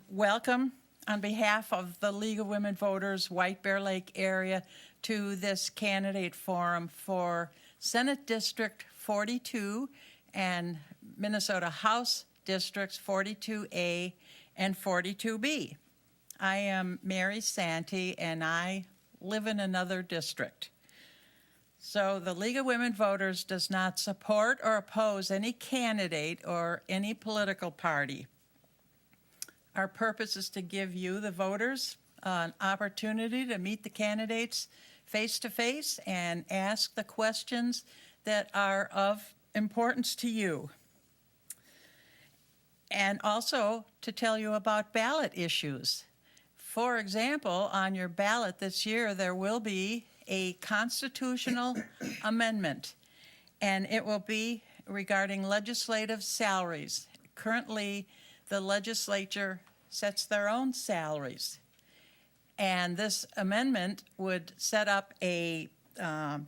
Welcome on behalf of the League of Women Voters, White Bear Lake area, to this candidate forum for Senate District 42 and Minnesota House Districts 42A and 42B. I am Mary Santee, and I live in another district. So the League of Women Voters does not support or oppose any candidate or any political party. Our purpose is to give you, the voters, an opportunity to meet the candidates face-to-face and ask the questions that are of importance to you. And also to tell you about ballot issues. For example, on your ballot this year, there will be a constitutional amendment, and it will be regarding legislative salaries. Currently, the legislature sets their own salaries. And this amendment would set up a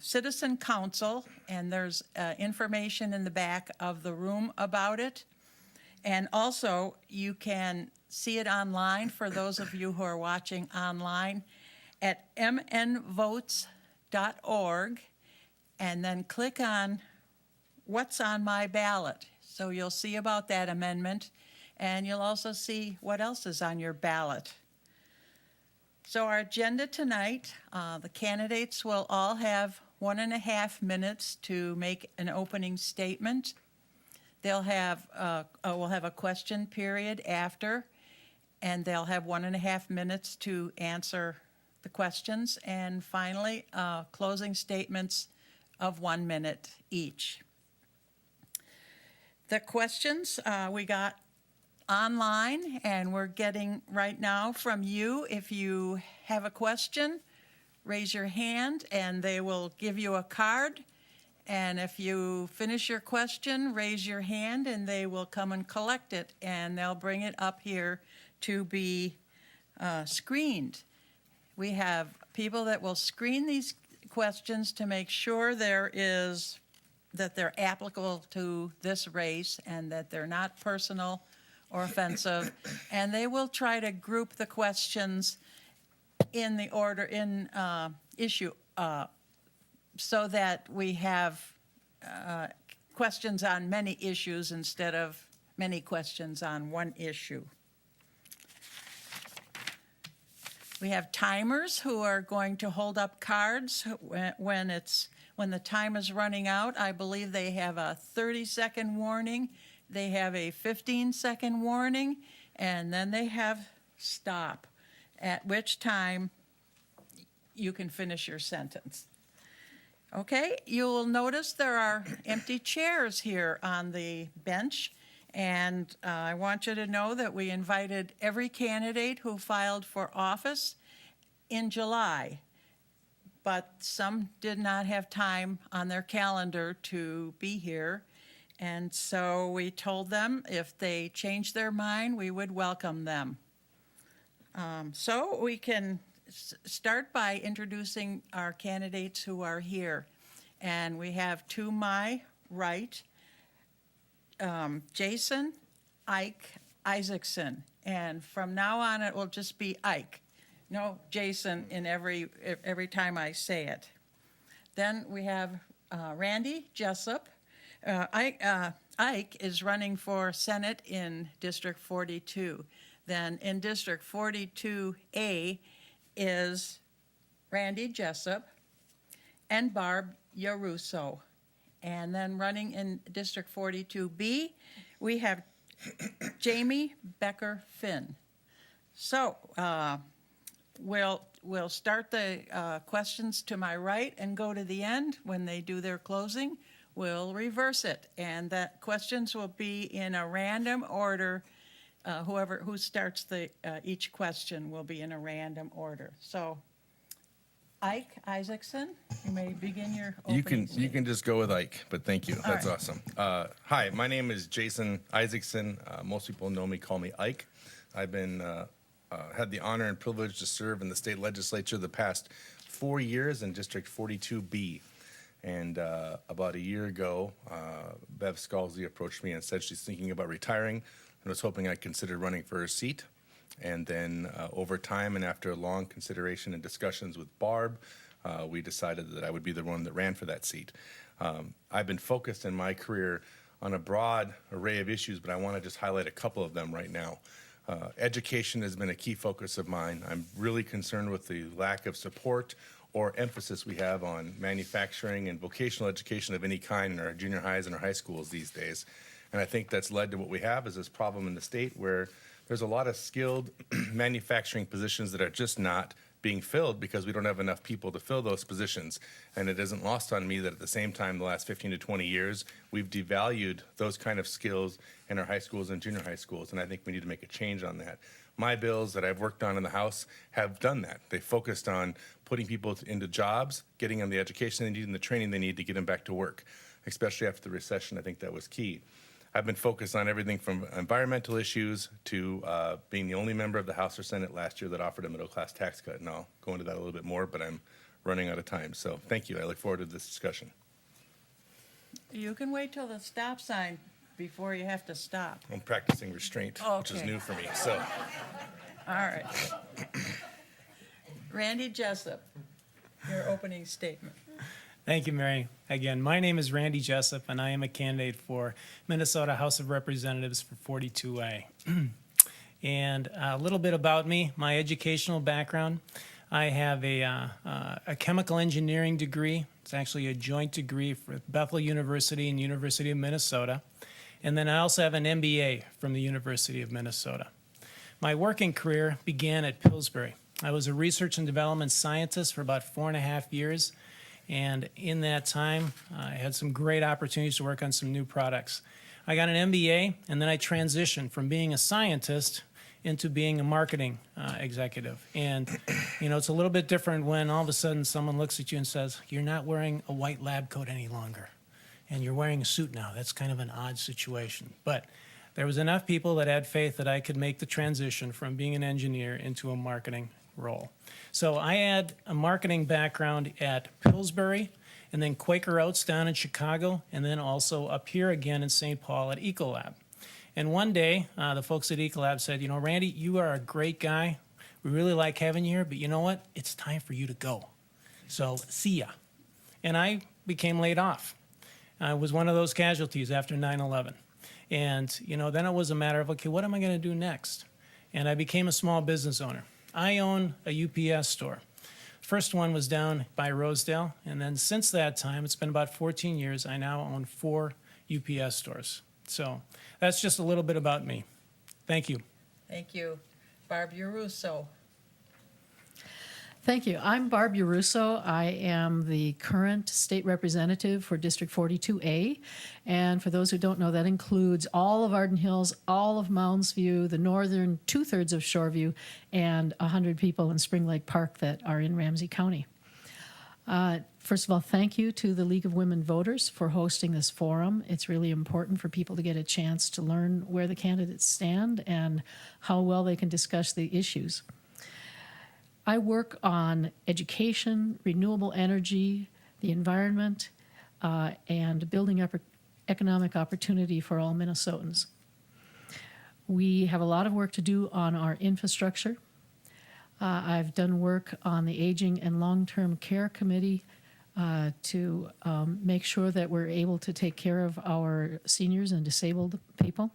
citizen council, and there's information in the back of the room about it. And also, you can see it online for those of you who are watching online at mnvotes.org, and then click on What's on My Ballot. So you'll see about that amendment, and you'll also see what else is on your ballot. So our agenda tonight, the candidates will all have 1.5 minutes to make an opening statement. They'll have, we'll have a question period after, and they'll have 1.5 minutes to answer the questions. And finally, closing statements of 1 minute each. The questions we got online, and we're getting right now from you. If you have a question, raise your hand, and they will give you a card. And if you finish your question, raise your hand, and they will come and collect it, and they'll bring it up here to be screened. We have people that will screen these questions to make sure that they're applicable to this race and that they're not personal or offensive. And they will try to group the questions in the order, issue, so that we have questions on many issues instead of many questions on one issue. We have timers who are going to hold up cards when the time is running out. I believe they have a 30-second warning, they have a 15-second warning, and then they have stop, at which time you can finish your sentence. Okay, you will notice there are empty chairs here on the bench, and I want you to know that we invited every candidate who filed for office in July, but some did not have time on their calendar to be here, and so we told them if they changed their mind, we would welcome them. So we can start by introducing our candidates who are here. And we have to my right, Jason Ike Isaacson. And from now on, it will just be Ike. No Jason in every time I say it. Then we have Randy Jessup. Ike is running for Senate in District 42. Then in District 42A is Randy Jessup and Barb Yarusso. And then running in District 42B, we have Jamie Becker Finn. So we'll start the questions to my right and go to the end. When they do their closing, we'll reverse it. And that questions will be in a random order. Who starts each question will be in a random order. So, Ike Isaacson, you may begin your opening. You can just go with Ike, but thank you. That's right. Awesome. Hi, my name is Jason Isaacson. Most people call me Ike. I've been had the honor and privilege to serve in the state legislature the past 4 years in District 42B. And about a year ago, Bev Scalzi approached me and said she's thinking about retiring and was hoping I'd consider running for her seat. And then over time and after long consideration and discussions with Barb, we decided that I would be the one that ran for that seat. I've been focused in my career on a broad array of issues, but I want to just highlight a couple of them right now. Education has been a key focus of mine. I'm really concerned with the lack of support or emphasis we have on manufacturing and vocational education of any kind in our junior highs and our high schools these days. And I think that's led to what we have is this problem in the state where there's a lot of skilled manufacturing positions that are just not being filled because we don't have enough people to fill those positions. And it isn't lost on me that at the same time, the last 15 to 20 years, we've devalued those kind of skills in our high schools and junior high schools. And I think we need to make a change on that. My bills that I've worked on in the House have done that. They focused on putting people into jobs, getting them the education they need and the training they need to get them back to work, especially after the recession. I think that was key. I've been focused on everything from environmental issues to being the only member of the House or Senate last year that offered a middle-class tax cut. And I'll go into that a little bit more, but I'm running out of time. So thank you. I look forward to this discussion. You can wait till the stop sign before you have to stop. I'm practicing restraint, which is Okay. new for me. So All right. Randy Jessup, your opening statement. Thank you, Mary. Again, my name is Randy Jessup, and I am a candidate for Minnesota House of Representatives for 42A. And a little bit about me, my educational background. I have a chemical engineering degree. It's actually a joint degree with Bethel University and University of Minnesota. And then I also have an MBA from the University of Minnesota. My working career began at Pillsbury. I was a research and development scientist for about 4.5 years. And in that time, I had some great opportunities to work on some new products. I got an MBA, and then I transitioned from being a scientist into being a marketing executive. And, you know, it's a little bit different when all of a sudden someone looks at you and says, you're not wearing a white lab coat any longer, and you're wearing a suit now. That's kind of an odd situation. But there was enough people that had faith that I could make the transition from being an engineer into a marketing role. So I had a marketing background at Pillsbury, and then Quaker Oats down in Chicago, and then also up here again in St. Paul at Ecolab. And one day, the folks at Ecolab said, you know, Randy, you are a great guy. We really like having you here, but you know what? It's time for you to go. So see ya. And I became laid off. I was one of those casualties after 9/11. And, you know, then it was a matter of, okay, what am I going to do next? And I became a small business owner. I own a UPS store. First one was down by Rosedale, and then since that time, it's been about 14 years, I now own 4 UPS stores. So that's just a little bit about me. Thank you. Thank you. Barb Russo. Thank you. I'm Barb Russo. I am the current state representative for District 42A. And for those who don't know, that includes all of Arden Hills, all of Mounds View, the northern 2/3 of Shoreview, and 100 people in Spring Lake Park that are in Ramsey County. First of all, thank you to the League of Women Voters for hosting this forum. It's really important for people to get a chance to learn where the candidates stand and how well they can discuss the issues. I work on education, renewable energy, the environment, and building up economic opportunity for all Minnesotans. We have a lot of work to do on our infrastructure. I've done work on the Aging and Long-Term Care Committee to make sure that we're able to take care of our seniors and disabled people.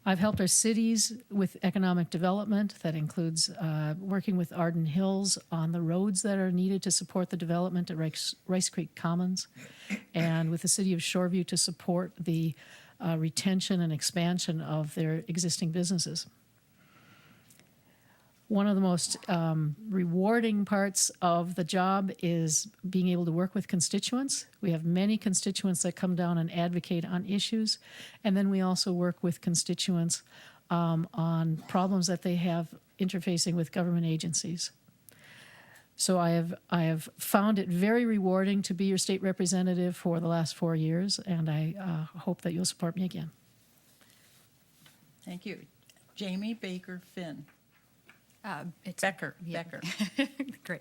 I've helped our cities with economic development. That includes working with Arden Hills on the roads that are needed to support the development at Rice Creek Commons, and with the city of Shoreview to support the retention and expansion of their existing businesses. One of the most rewarding parts of the job is being able to work with constituents. We have many constituents that come down and advocate on issues, and then we also work with constituents on problems that they have interfacing with government agencies. So I have found it very rewarding to be your state representative for the last 4 years, and I hope that you'll support me again. Thank you. Jamie Baker Finn. It's Becker. yeah. Becker. Great.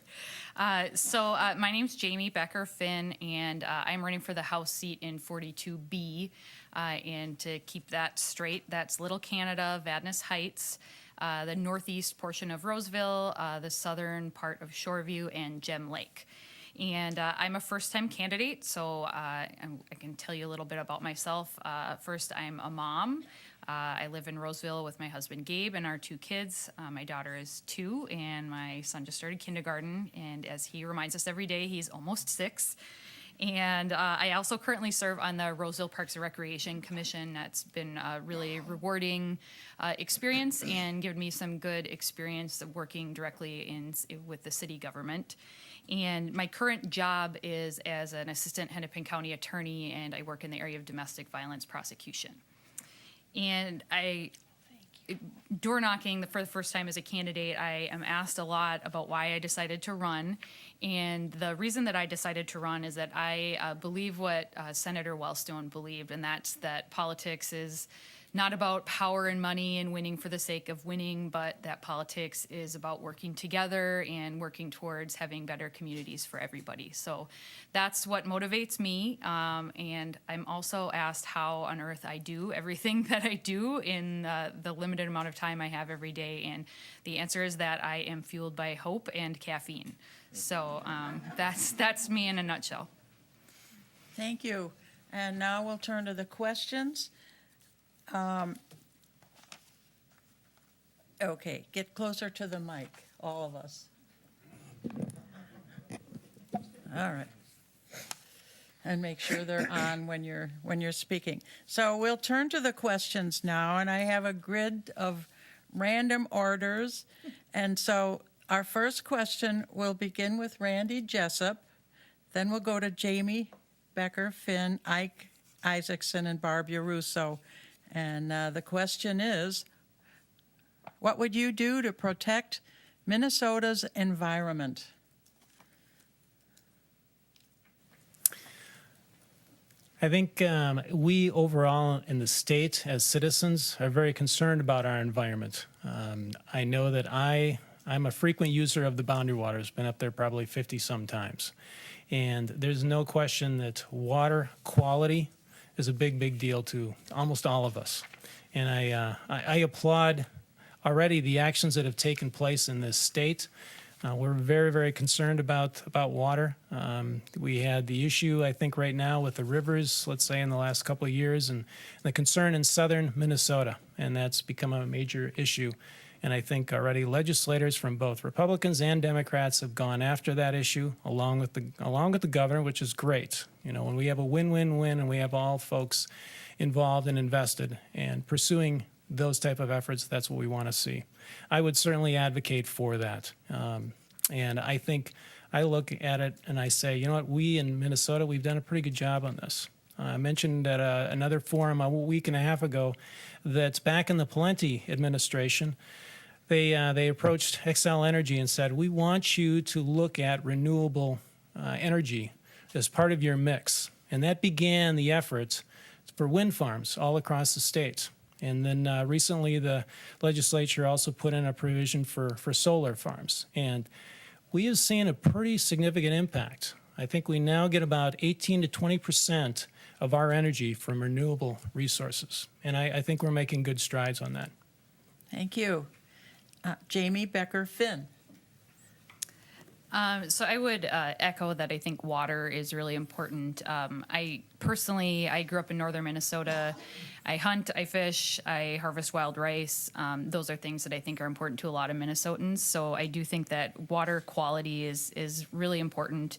My name's Jamie Becker Finn, and I'm running for the House seat in 42B. And to keep that straight, that's Little Canada, Vadnais Heights. the northeast portion of Roseville, the southern part of Shoreview, and Gem Lake. And I'm a first-time candidate, so I can tell you a little bit about myself. First, I'm a mom. I live in Roseville with my husband Gabe and our 2 kids. My daughter is 2, and my son just started kindergarten. And as he reminds us every day, he's almost 6. And I also currently serve on the Roseville Parks and Recreation Commission. That's been a really rewarding experience and given me some good experience of working directly with the city government. And my current job is as an assistant Hennepin County attorney, and I work in the area of domestic violence prosecution. And door knocking for the first time as a candidate, I am asked a lot about why I decided to run. And the reason that I decided to run is that I believe what Senator Wellstone believed, and that's that politics is not about power and money and winning for the sake of winning, but that politics is about working together and working towards having better communities for everybody. So that's what motivates me. And I'm also asked how on earth I do everything that I do in the limited amount of time I have every day. And the answer is that I am fueled by hope and caffeine. So that's me in a nutshell. Thank you. And now we'll turn to the questions. Okay, get closer to the mic, all of us. All right. And make sure they're on when you're speaking. So we'll turn to the questions now, and I have a grid of random orders. And so our first question will begin with Randy Jessup, then we'll go to Jamie Becker, Finn, Ike Isaacson, and Barbara Russo. And the question is, what would you do to protect Minnesota's environment? I think we overall in the state as citizens are very concerned about our environment. I know that I'm a frequent user of the boundary waters, been up there probably 50 some times. And there's no question that water quality is a big, big deal to almost all of us. And I applaud already the actions that have taken place in this state. We're very, very concerned about water. We had the issue, I think, right now with the rivers, let's say in the last couple of years, and the concern in southern Minnesota, and that's become a major issue. And I think already legislators from both Republicans and Democrats have gone after that issue, along with the governor, which is great. You know, when we have a win-win-win and we have all folks involved and invested and pursuing those type of efforts, that's what we want to see. I would certainly advocate for that. And I think I look at it and I say, you know what, we in Minnesota, we've done a pretty good job on this. I mentioned at another forum a week and a half ago that back in the Pawlenty administration, they approached Xcel Energy and said, we want you to look at renewable energy as part of your mix. And that began the efforts for wind farms all across the state. And then recently the legislature also put in a provision for solar farms. And we have seen a pretty significant impact. I think we now get about 18 to 20% of our energy from renewable resources. And I think we're making good strides on that. Thank you. Jamie Becker, Finn. So I would echo that I think water is really important. I grew up in northern Minnesota. I hunt, I fish, I harvest wild rice. Those are things that I think are important to a lot of Minnesotans. So I do think that water quality is really important.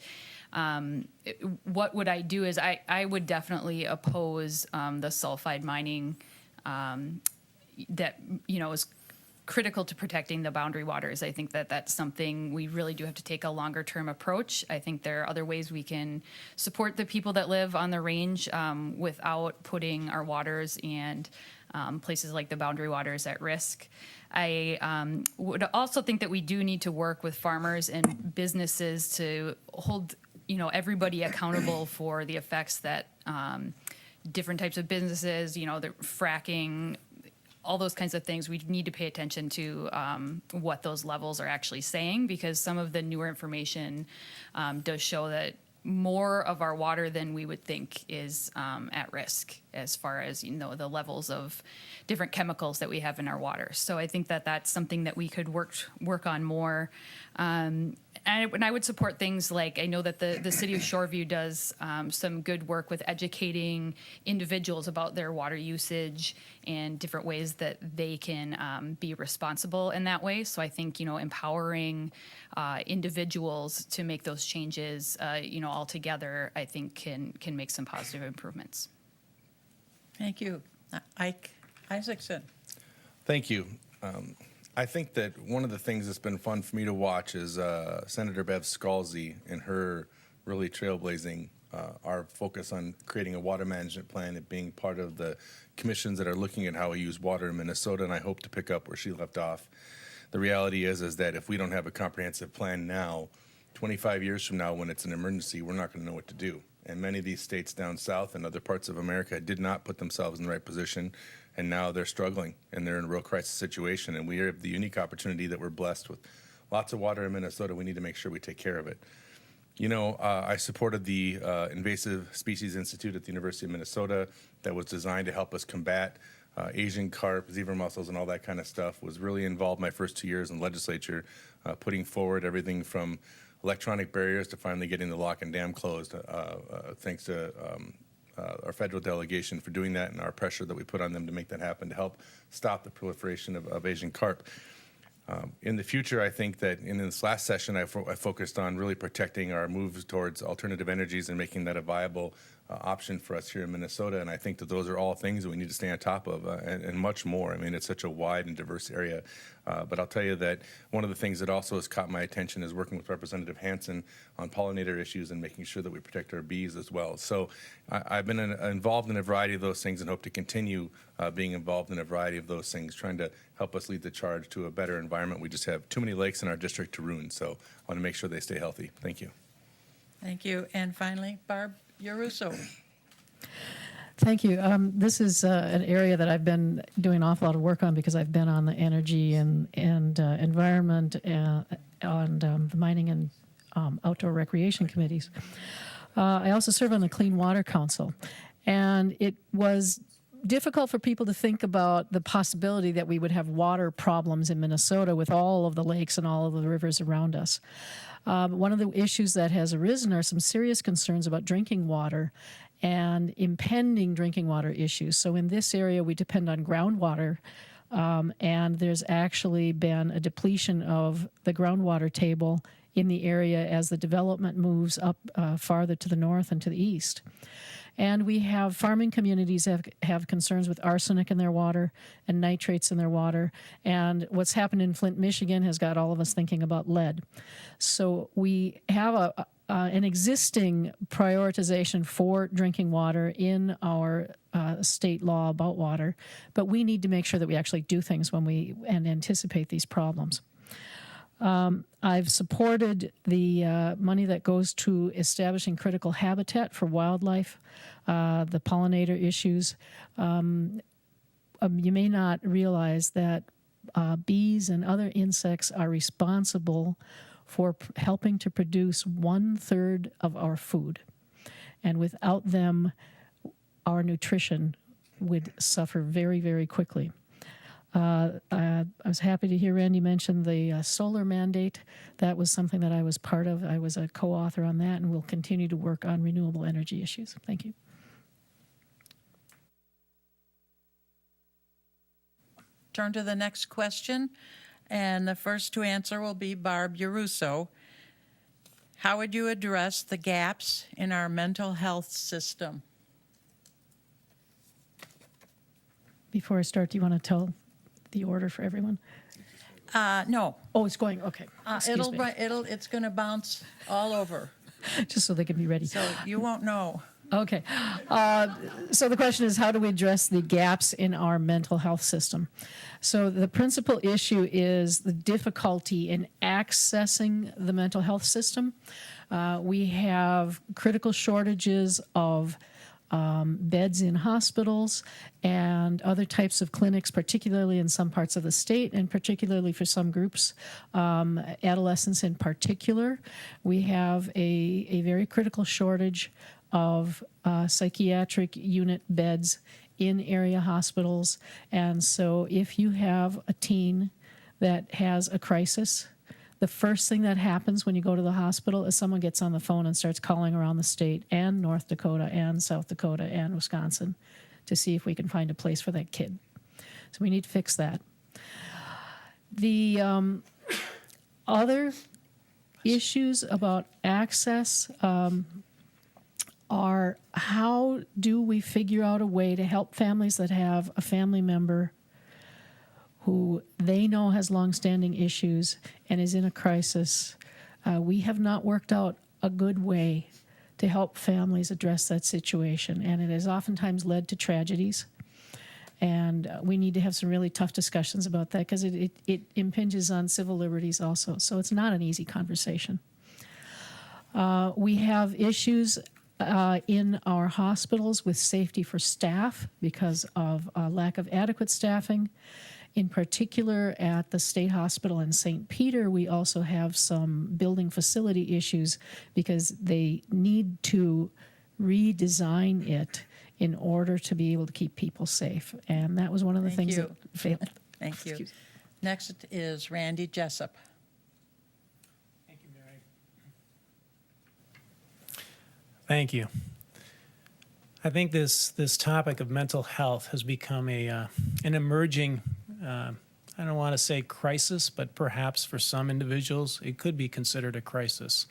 What would I do is I would definitely oppose the sulfide mining that, you know, is critical to protecting the boundary waters. I think that that's something we really do have to take a longer term approach. I think there are other ways we can support the people that live on the range without putting our waters and places like the boundary waters at risk. I would also think that we do need to work with farmers and businesses to hold, you know, everybody accountable for the effects that different types of businesses, you know, the fracking, all those kinds of things. We need to pay attention to what those levels are actually saying, because some of the newer information does show that more of our water than we would think is at risk as far as, the levels of different chemicals that we have in our water. So I think that that's something that we could work on more. And I would support things like, I know that the city of Shoreview does some good work with educating individuals about their water usage and different ways that they can be responsible in that way. So I think, empowering individuals to make those changes, all together, I think can make some positive improvements. Thank you. Ike Isaacson. Thank you. I think that one of the things that's been fun for me to watch is Senator Bev Scalzi and her really trailblazing our focus on creating a water management plan and being part of the commissions that are looking at how we use water in Minnesota, and I hope to pick up where she left off. The reality is that if we don't have a comprehensive plan now, 25 years from now when it's an emergency, we're not going to know what to do. And many of these states down south and other parts of America did not put themselves in the right position, and now they're struggling and they're in a real crisis situation. And we have the unique opportunity that we're blessed with lots of water in Minnesota. We need to make sure we take care of it. I supported the Invasive Species Institute at the University of Minnesota that was designed to help us combat Asian carp, zebra mussels, and all that kind of stuff. Was really involved my first 2 years in legislature, putting forward everything from electronic barriers to finally getting the lock and dam closed, thanks to our federal delegation for doing that and our pressure that we put on them to make that happen to help stop the proliferation of Asian carp. In the future, I think that in this last session, I focused on really protecting our moves towards alternative energies and making that a viable option for us here in Minnesota. And I think that those are all things that we need to stay on top of and much more. I mean, it's such a wide and diverse area. But I'll tell you that one of the things that also has caught my attention is working with Representative Hansen on pollinator issues and making sure that we protect our bees as well. So I've been involved in a variety of those things and hope to continue being involved in a variety of those things, trying to help us lead the charge to a better environment. We just have too many lakes in our district to ruin. So I want to make sure they stay healthy. Thank you. Thank you. And finally, Barb Yarusso. Thank you. This is an area that I've been doing an awful lot of work on because I've been on the energy and environment and the mining and outdoor recreation committees. I also serve on the Clean Water Council, and it was difficult for people to think about the possibility that we would have water problems in Minnesota with all of the lakes and all of the rivers around us. One of the issues that has arisen are some serious concerns about drinking water and impending drinking water issues. So in this area, we depend on groundwater, and there's actually been a depletion of the groundwater table in the area as the development moves up farther to the north and to the east. And we have farming communities that have concerns with arsenic in their water and nitrates in their water. And what's happened in Flint, Michigan has got all of us thinking about lead. So we have an existing prioritization for drinking water in our state law about water, but we need to make sure that we actually do things and anticipate these problems. I've supported the money that goes to establishing critical habitat for wildlife, the pollinator issues. You may not realize that bees and other insects are responsible for helping to produce 1/3 of our food. And without them, our nutrition would suffer very, very quickly. I was happy to hear Randy mention the solar mandate. That was something that I was part of. I was a co-author on that, and we'll continue to work on renewable energy issues. Thank you. Turn to the next question, and the first to answer will be Barb Yarusso. How would you address the gaps in our mental health system? Before I start, do you want to tell the order for everyone? No. Oh, it's going, okay. Excuse me. It's going to bounce all over, Just so they can be ready. so you won't know. Okay. So the question is, how do we address the gaps in our mental health system? So the principal issue is the difficulty in accessing the mental health system. We have critical shortages of beds in hospitals and other types of clinics, particularly in some parts of the state and particularly for some groups, adolescents in particular. We have a very critical shortage of psychiatric unit beds in area hospitals. And so if you have a teen that has a crisis, the first thing that happens when you go to the hospital is someone gets on the phone and starts calling around the state and North Dakota and South Dakota and Wisconsin to see if we can find a place for that kid. So we need to fix that. The other issues about access are how do we figure out a way to help families that have a family member who they know has longstanding issues and is in a crisis. We have not worked out a good way to help families address that situation, and it has oftentimes led to tragedies. And we need to have some really tough discussions about that because it impinges on civil liberties also. So it's not an easy conversation. We have issues in our hospitals with safety for staff because of lack of adequate staffing. In particular, at the State Hospital in St. Peter, we also have some building facility issues because they need to redesign it in order to be able to keep people safe. And that was one of the Thank things you. that failed. Thank you. Excuse- Next is Randy Jessup. Thank you, Mary. Thank you. I think this topic of mental health has become an emerging, I don't want to say crisis, but perhaps for some individuals it could be considered a crisis.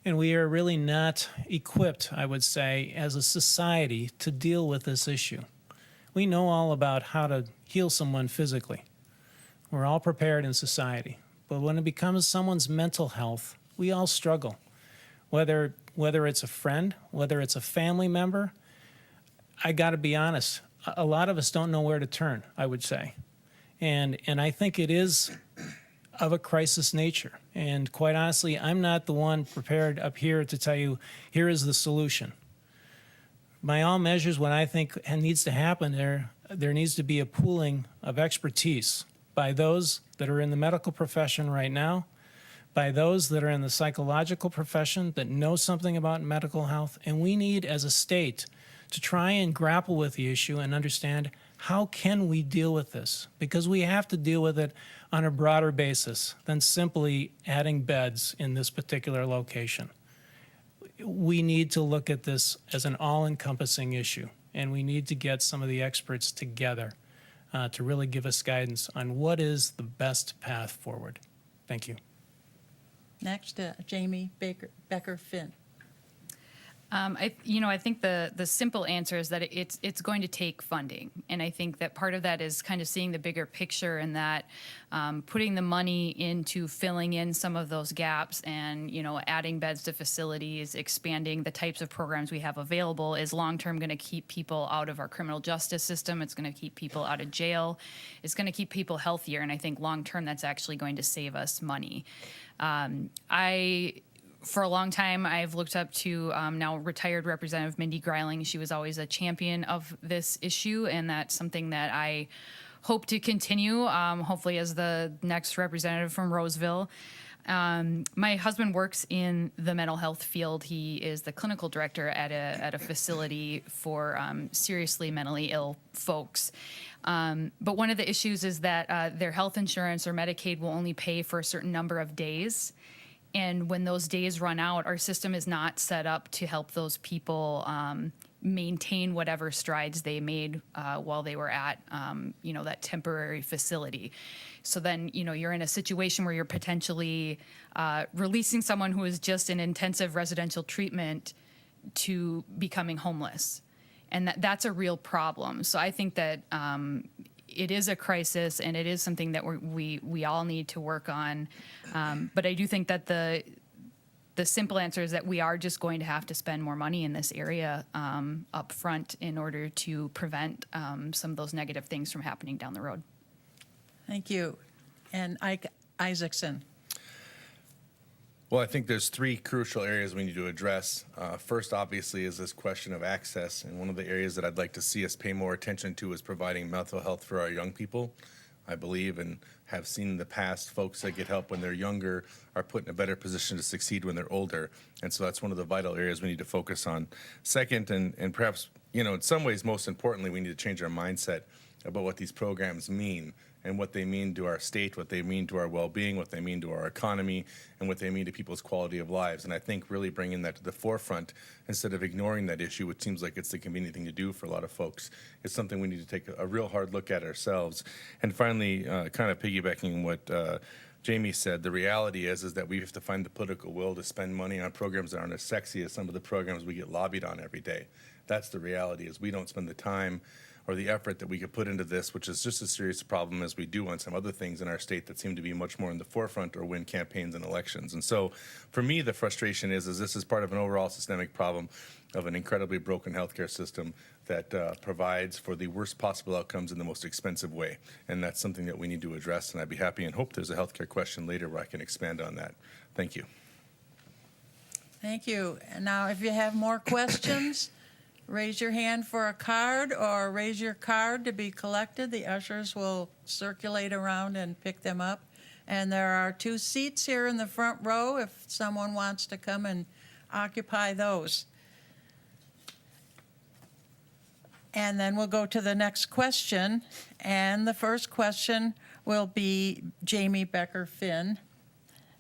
And we are really not equipped, I would say, as a society to deal with this issue. We know all about how to heal someone physically. We're all prepared in society. But when it becomes someone's mental health, we all struggle. Whether it's a friend, whether it's a family member, I got to be honest, a lot of us don't know where to turn, I would say. And I think it is of a crisis nature. And quite honestly, I'm not the one prepared up here to tell you, here is the solution. By all measures, what I think needs to happen there needs to be a pooling of expertise by those that are in the medical profession right now, by those that are in the psychological profession that know something about mental health. And we need, as a state, to try and grapple with the issue and understand how can we deal with this? Because we have to deal with it on a broader basis than simply adding beds in this particular location. We need to look at this as an all-encompassing issue, and we need to get some of the experts together to really give us guidance on what is the best path forward. Thank you. Next, Jamie Becker-Finn. I think the simple answer is that it's going to take funding, and I think that part of that is kind of seeing the bigger picture and that putting the money into filling in some of those gaps and adding beds to facilities, expanding the types of programs we have available is long term going to keep people out of our criminal justice system. It's going to keep people out of jail. It's going to keep people healthier, and I think long term that's actually going to save us money. For a long time, I've looked up to now retired Representative Mindy Greiling. She was always a champion of this issue, and that's something that I hope to continue, hopefully as the next representative from Roseville. My husband works in the mental health field. He is the clinical director at a facility for seriously mentally ill folks. But one of the issues is that their health insurance or Medicaid will only pay for a certain number of days. And when those days run out, our system is not set up to help those people maintain whatever strides they made while they were at, that temporary facility. So then, you're in a situation where you're potentially releasing someone who is just in intensive residential treatment to becoming homeless. And that's a real problem. So I think that it is a crisis, and it is something that we all need to work on. But I do think that the simple answer is that we are just going to have to spend more money in this area up front in order to prevent some of those negative things from happening down the road. Thank you. And Ike Isaacson. Well, I think there's three crucial areas we need to address. First, obviously, is this question of access. And one of the areas that I'd like to see us pay more attention to is providing mental health for our young people. I believe and have seen in the past folks that get help when they're younger are put in a better position to succeed when they're older. And so that's one of the vital areas we need to focus on. Second, and perhaps, in some ways, most importantly, we need to change our mindset about what these programs mean and what they mean to our state, what they mean to our well-being, what they mean to our economy, and what they mean to people's quality of lives. And I think really bringing that to the forefront instead of ignoring that issue, which seems like it's the convenient thing to do for a lot of folks, is something we need to take a real hard look at ourselves. And finally, kind of piggybacking what Jamie said, the reality is that we have to find the political will to spend money on programs that aren't as sexy as some of the programs we get lobbied on every day. That's the reality, is we don't spend the time or the effort that we could put into this, which is just as serious a problem as we do on some other things in our state that seem to be much more in the forefront or win campaigns and elections. And so for me, the frustration is this is part of an overall systemic problem of an incredibly broken healthcare system that provides for the worst possible outcomes in the most expensive way. And that's something that we need to address, and I'd be happy and hope there's a healthcare question later where I can expand on that. Thank you. Thank you. And now, if you have more questions, raise your hand for a card or raise your card to be collected. The ushers will circulate around and pick them up. And there are 2 seats here in the front row if someone wants to come and occupy those. And then we'll go to the next question. And the first question will be Jamie Becker-Finn.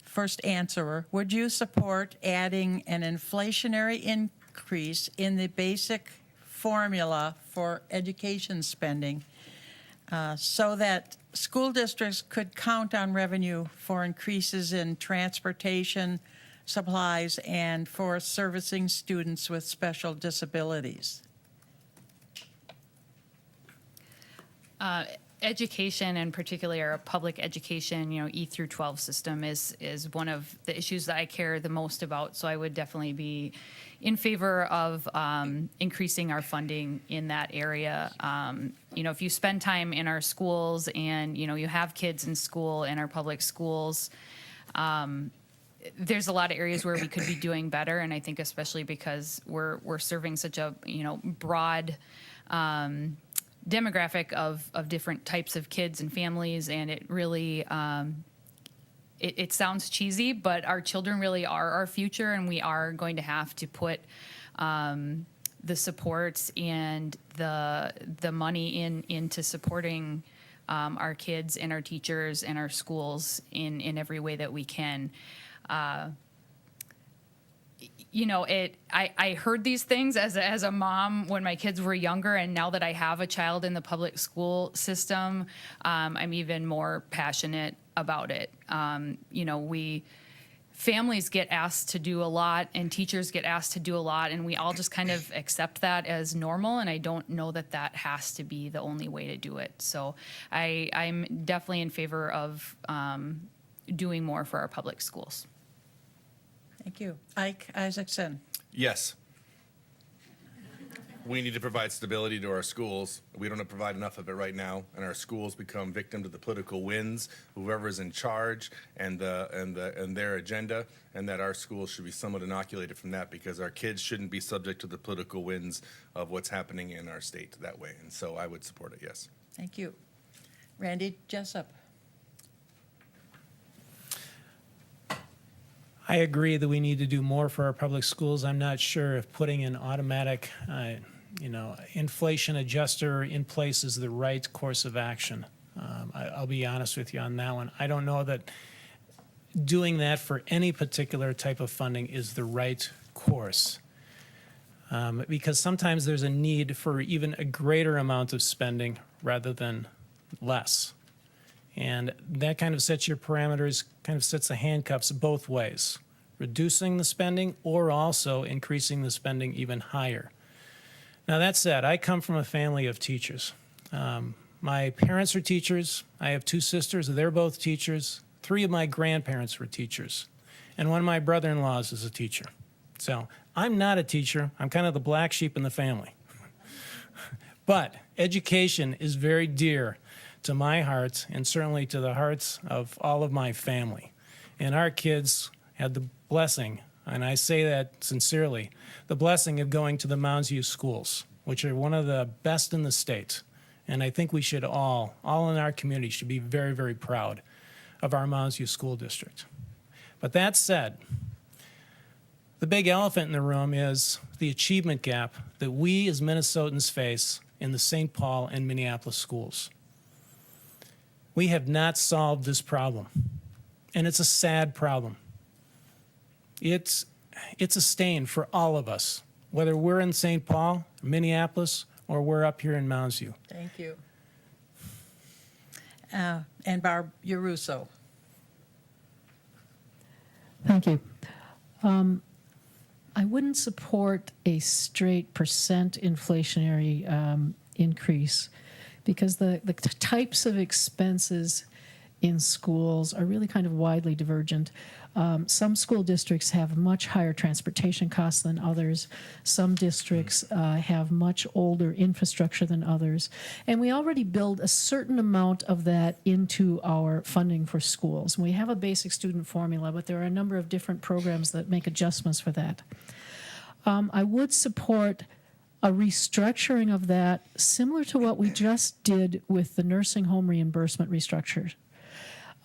First answerer, would you support adding an inflationary increase in the basic formula for education spending so that school districts could count on revenue for increases in transportation, supplies, and for servicing students with special disabilities? Education, and particularly our public education, E through 12 system is one of the issues that I care the most about. So I would definitely be in favor of increasing our funding in that area. If you spend time in our schools and, you have kids in school in our public schools, there's a lot of areas where we could be doing better. And I think especially because we're serving such a, broad demographic of different types of kids and families, and it really it sounds cheesy, but our children really are our future, and we are going to have to put the supports and the money into supporting our kids and our teachers and our schools in every way that we can. I heard these things as a mom when my kids were younger, and now that I have a child in the public school system, I'm even more passionate about it. Families get asked to do a lot, and teachers get asked to do a lot, and we all just kind of accept that as normal, and I don't know that has to be the only way to do it. So I'm definitely in favor of doing more for our public schools. Thank you. Ike Isaacson. Yes. We need to provide stability to our schools. We don't provide enough of it right now, and our schools become victim to the political winds, whoever's in charge and their agenda, and that our schools should be somewhat inoculated from that because our kids shouldn't be subject to the political winds of what's happening in our state that way. And so I would support it, yes. Thank you. Randy Jessup. I agree that we need to do more for our public schools. I'm not sure if putting an automatic, inflation adjuster in place is the right course of action. I'll be honest with you on that one. I don't know that doing that for any particular type of funding is the right course. Because sometimes there's a need for even a greater amount of spending rather than less. And that kind of sets your parameters, kind of sets the handcuffs both ways, reducing the spending or also increasing the spending even higher. Now, that said, I come from a family of teachers. My parents are teachers. I have 2 sisters. They're both teachers. 3 of my grandparents were teachers. And one of my brother-in-laws is a teacher. So I'm not a teacher. I'm kind of the black sheep in the family. But education is very dear to my heart and certainly to the hearts of all of my family. And our kids had the blessing, and I say that sincerely, the blessing of going to the Mounds View schools, which are one of the best in the state. And I think we should all in our community should be very, very proud of our Mounds View School District. But that said, the big elephant in the room is the achievement gap that we as Minnesotans face in the St. Paul and Minneapolis schools. We have not solved this problem, and it's a sad problem. It's a stain for all of us, whether we're in St. Paul, Minneapolis, or we're up here in Mounds View. Thank you. And Barb Yarusso. Thank you. I wouldn't support a straight percent inflationary increase because the types of expenses in schools are really kind of widely divergent. Some school districts have much higher transportation costs than others. Some districts have much older infrastructure than others. And we already build a certain amount of that into our funding for schools. We have a basic student formula, but there are a number of different programs that make adjustments for that. I would support a restructuring of that similar to what we just did with the nursing home reimbursement restructure.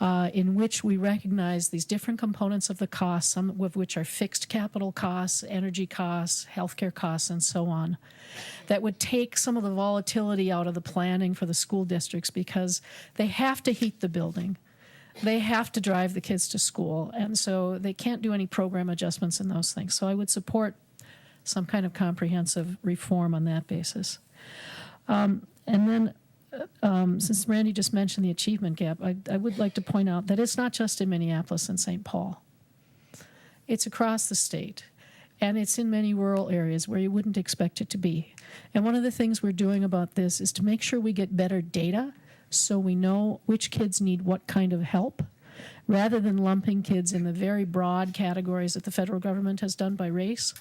In which we recognize these different components of the cost, some of which are fixed capital costs, energy costs, healthcare costs, and so on, that would take some of the volatility out of the planning for the school districts because they have to heat the building. They have to drive the kids to school, and so they can't do any program adjustments in those things. So I would support some kind of comprehensive reform on that basis. And then since Randy just mentioned the achievement gap, I would like to point out that it's not just in Minneapolis and St. Paul. It's across the state, and it's in many rural areas where you wouldn't expect it to be. And one of the things we're doing about this is to make sure we get better data so we know which kids need what kind of help, rather than lumping kids in the very broad categories that the federal government has done by race.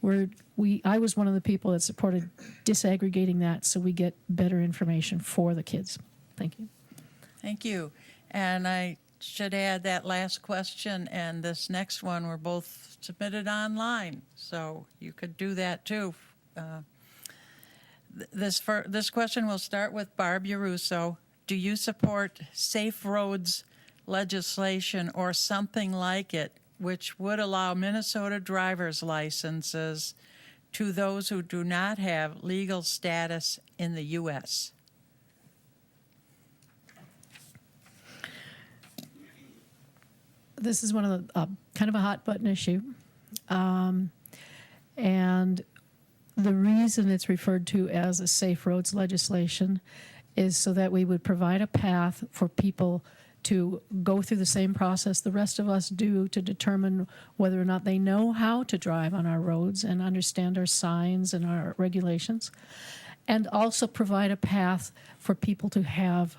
I was one of the people that supported disaggregating that so we get better information for the kids. Thank you. Thank you. And I should add that last question and this next one were both submitted online, so you could do that too. This question will start with Barb Yarusso. Do you support safe roads legislation or something like it, which would allow Minnesota driver's licenses to those who do not have legal status in the U.S.? This is one of the kind of a hot button issue. And the reason it's referred to as a safe roads legislation is so that we would provide a path for people to go through the same process the rest of us do to determine whether or not they know how to drive on our roads and understand our signs and our regulations, and also provide a path for people to have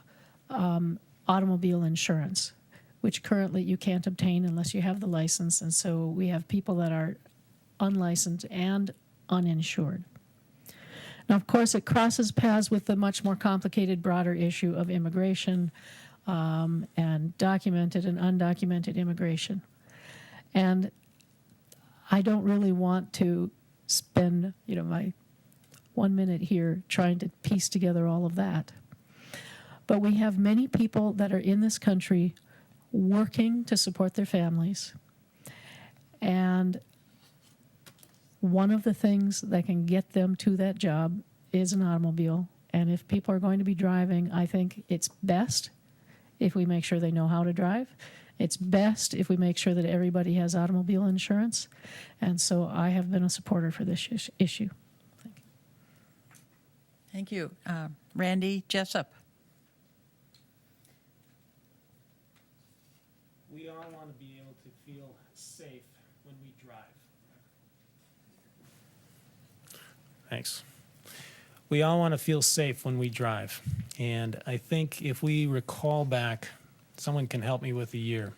automobile insurance, which currently you can't obtain unless you have the license, and so we have people that are unlicensed and uninsured. Now, of course, it crosses paths with the much more complicated, broader issue of immigration, and documented and undocumented immigration. And I don't really want to spend, my 1 minute here trying to piece together all of that. But we have many people that are in this country working to support their families. And one of the things that can get them to that job is an automobile. And if people are going to be driving, I think it's best if we make sure they know how to drive. It's best if we make sure that everybody has automobile insurance. And so I have been a supporter for this issue. Thank you. Randy Jessup. We all want to be able to feel safe when we drive. Thanks. We all want to feel safe when we drive. And I think if we recall back, someone can help me with the year,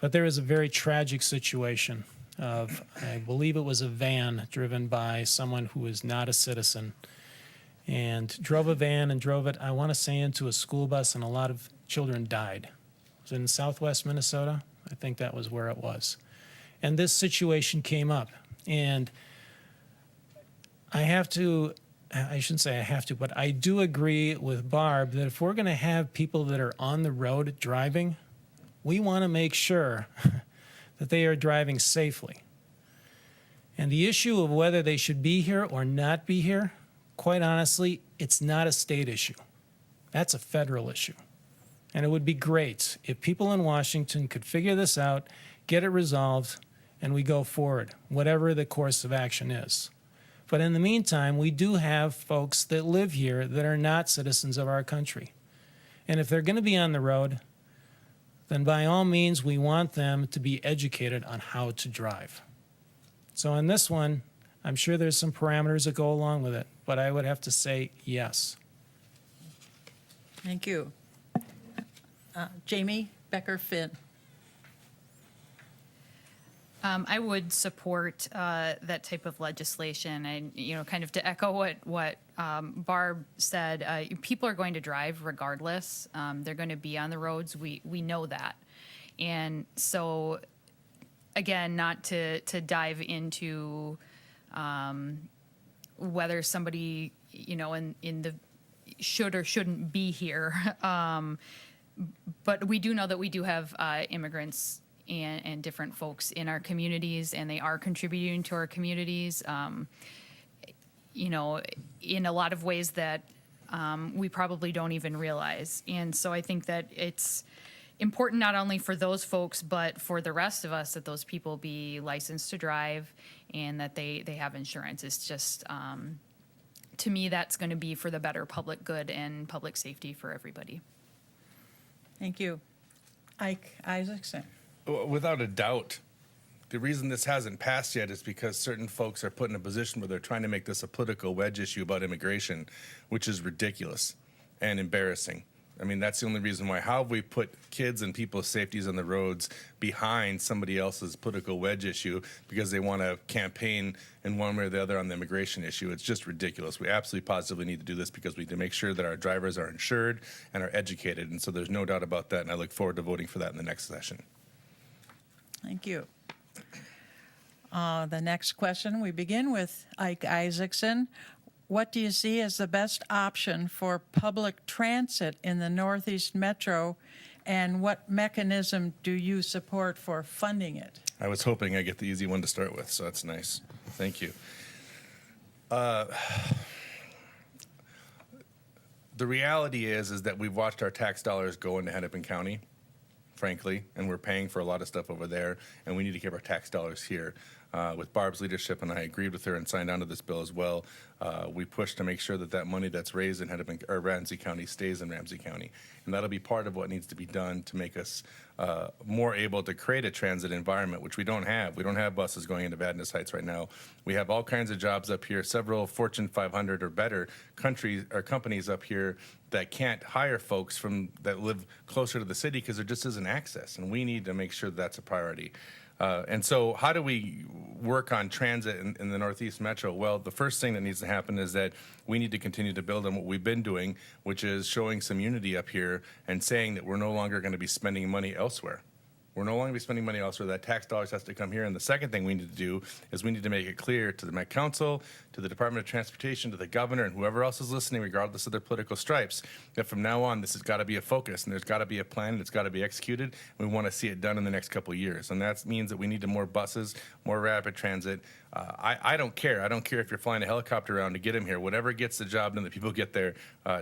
but there was a very tragic situation of, I believe it was a van driven by someone who was not a citizen, and drove a van and drove it, I want to say, into a school bus, and a lot of children died. It was in southwest Minnesota. I think that was where it was. and this situation came up. And I shouldn't say I have to, but I do agree with Barb that if we're going to have people that are on the road driving, we want to make sure that they are driving safely. And the issue of whether they should be here or not be here, quite honestly, it's not a state issue. That's a federal issue. And it would be great if people in Washington could figure this out, get it resolved, and we go forward, whatever the course of action is. But in the meantime, we do have folks that live here that are not citizens of our country. And if they're going to be on the road, then by all means, we want them to be educated on how to drive. So on this one, I'm sure there's some parameters that go along with it, but I would have to say yes. Thank you. Jamie Becker-Finn. I would support that type of legislation, and kind of to echo what Barb said. People are going to drive regardless. They're going to be on the roads. We know that, and so again, not to dive into whether somebody in the should or shouldn't be here, but we do know that we do have immigrants and different folks in our communities, and they are contributing to our communities, in a lot of ways that we probably don't even realize. And so I think that it's important not only for those folks, but for the rest of us, that those people be licensed to drive and that they have insurance. It's just, to me, that's going to be for the better public good and public safety for everybody. Thank you. Ike Isaacson. Without a doubt, the reason this hasn't passed yet is because certain folks are put in a position where they're trying to make this a political wedge issue about immigration, which is ridiculous and embarrassing. I mean, that's the only reason why. How have we put kids and people's safeties on the roads behind somebody else's political wedge issue because they want to campaign in one way or the other on the immigration issue? It's just ridiculous. We absolutely positively need to do this because we need to make sure that our drivers are insured and are educated. And so there's no doubt about that. And I look forward to voting for that in the next session. Thank you. The next question, we begin with Ike Isaacson. What do you see as the best option for public transit in the Northeast Metro, and what mechanism do you support for funding it? I was hoping I get the easy one to start with, so that's nice. Thank you. The reality is that we've watched our tax dollars go into Hennepin County, frankly, and we're paying for a lot of stuff over there, and we need to keep our tax dollars here. With Barb's leadership, and I agreed with her and signed on to this bill as well, we pushed to make sure that that money that's raised in Ramsey County stays in Ramsey County. And that'll be part of what needs to be done to make us more able to create a transit environment, which we don't have. We don't have buses going into Vadnais Heights right now. We have all kinds of jobs up here, several Fortune 500 or better countries or companies up here that can't hire folks that live closer to the city because there just isn't access. And we need to make sure that's a priority. And so how do we work on transit in the Northeast Metro? Well, the first thing that needs to happen is that we need to continue to build on what we've been doing, which is showing some unity up here and saying that we're no longer going to be spending money elsewhere. We're no longer be spending money elsewhere. That tax dollars has to come here. And the second thing we need to do is we need to make it clear to the Met Council, to the Department of Transportation, to the governor, and whoever else is listening, regardless of their political stripes, that from now on, this has got to be a focus, and there's got to be a plan, and it's got to be executed. We want to see it done in the next couple of years. And that means that we need more buses, more rapid transit. I don't care. I don't care if you're flying a helicopter around to get them here. Whatever gets the job done, that people get their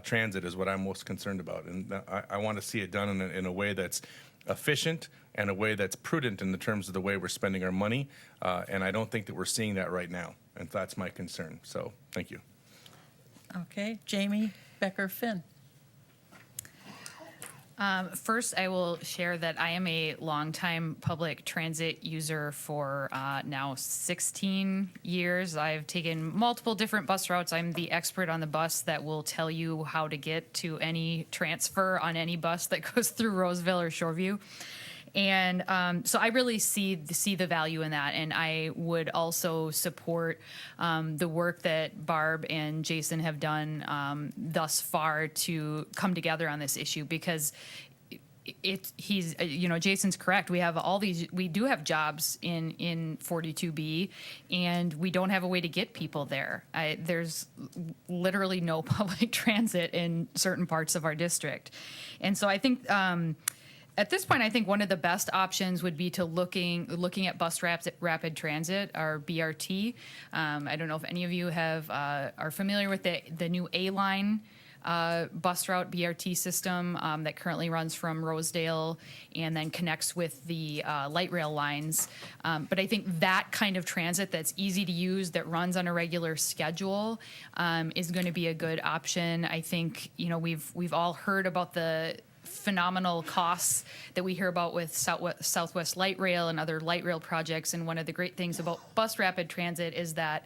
transit is what I'm most concerned about. And I want to see it done in a way that's efficient and a way that's prudent in the terms of the way we're spending our money. And I don't think that we're seeing that right now. And that's my concern. So thank you. Okay, Jamie Becker-Finn. First, I will share that I am a longtime public transit user for now 16 years. I've taken multiple different bus routes. I'm the expert on the bus that will tell you how to get to any transfer on any bus that goes through Roseville or Shoreview. And so I really see the value in that, and I would also support the work that Barb and Jason have done thus far to come together on this issue, because Jason's correct. We do have jobs in 42B, and we don't have a way to get people there. There's literally no public transit in certain parts of our district. And so I think, at this point, I think one of the best options would be to looking at bus rapid transit, or BRT. I don't know if any of you are familiar with the new A-line bus route BRT system that currently runs from Rosedale and then connects with the light rail lines. But I think that kind of transit that's easy to use, that runs on a regular schedule, is going to be a good option. I think, we've all heard about the phenomenal costs that we hear about with Southwest Light Rail and other light rail projects. And one of the great things about bus rapid transit is that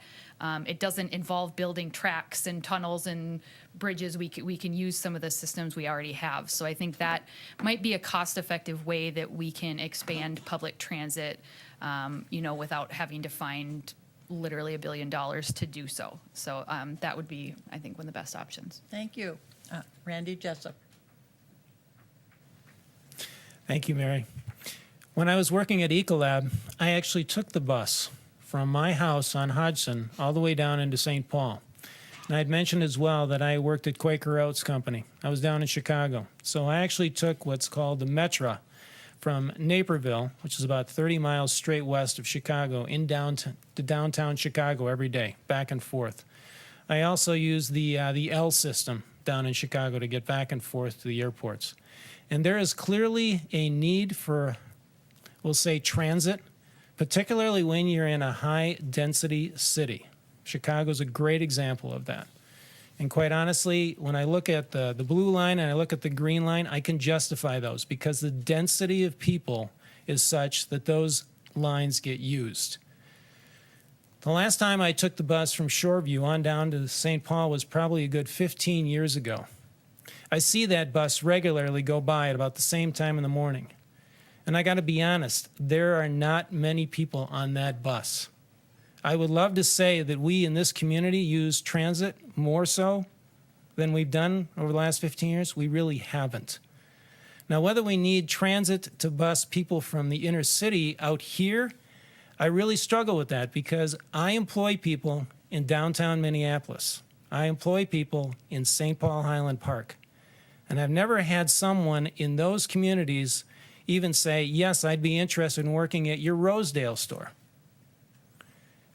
it doesn't involve building tracks and tunnels and bridges. We can use some of the systems we already have. So I think that might be a cost-effective way that we can expand public transit, without having to find literally $1 billion to do so. So that would be, I think, one of the best options. Thank you. Randy Jessup. Thank you, Mary. When I was working at Ecolab, I actually took the bus from my house on Hodgson all the way down into St. Paul. And I'd mentioned as well that I worked at Quaker Oats Company. I was down in Chicago. So I actually took what's called the Metra from Naperville, which is about 30 miles straight west of Chicago, to downtown Chicago every day, back and forth. I also used the L system down in Chicago to get back and forth to the airports. And there is clearly a need for, we'll say, transit, particularly when you're in a high-density city. Chicago's a great example of that. And quite honestly, when I look at the blue line and I look at the green line, I can justify those because the density of people is such that those lines get used. The last time I took the bus from Shoreview on down to St. Paul was probably a good 15 years ago. I see that bus regularly go by at about the same time in the morning. And I got to be honest, there are not many people on that bus. I would love to say that we in this community use transit more so than we've done over the last 15 years. We really haven't. Now, whether we need transit to bus people from the inner city out here, I really struggle with that because I employ people in downtown Minneapolis. I employ people in St. Paul Highland Park. And I've never had someone in those communities even say, yes, I'd be interested in working at your Rosedale store.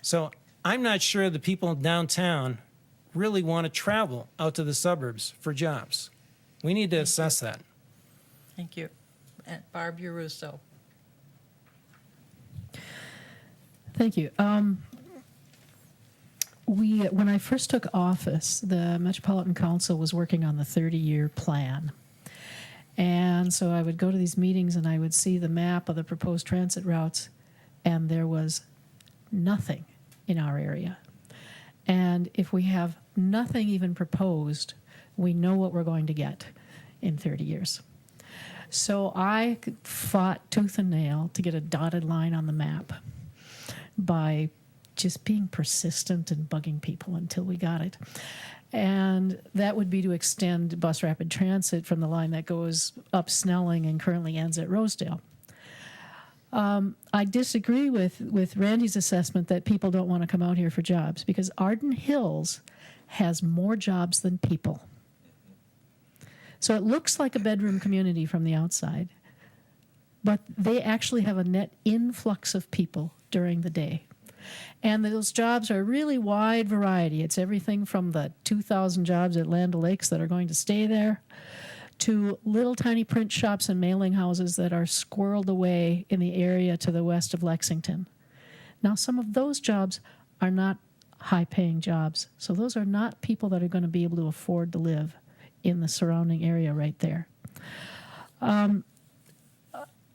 So I'm not sure the people downtown really want to travel out to the suburbs for jobs. We need to assess that. Thank you. And Barb Urusso. Thank you. When I first took office, the Metropolitan Council was working on the 30-year plan. And so I would go to these meetings and I would see the map of the proposed transit routes, and there was nothing in our area. And if we have nothing even proposed, we know what we're going to get in 30 years. So I fought tooth and nail to get a dotted line on the map by just being persistent and bugging people until we got it. And that would be to extend bus rapid transit from the line that goes up Snelling and currently ends at Rosedale. I disagree with Randy's assessment that people don't want to come out here for jobs, because Arden Hills has more jobs than people. So it looks like a bedroom community from the outside, but they actually have a net influx of people during the day. And those jobs are a really wide variety. It's everything from the 2,000 jobs at Land O'Lakes that are going to stay there to little tiny print shops and mailing houses that are squirreled away in the area to the west of Lexington. Now, some of those jobs are not high-paying jobs, so those are not people that are going to be able to afford to live in the surrounding area right there.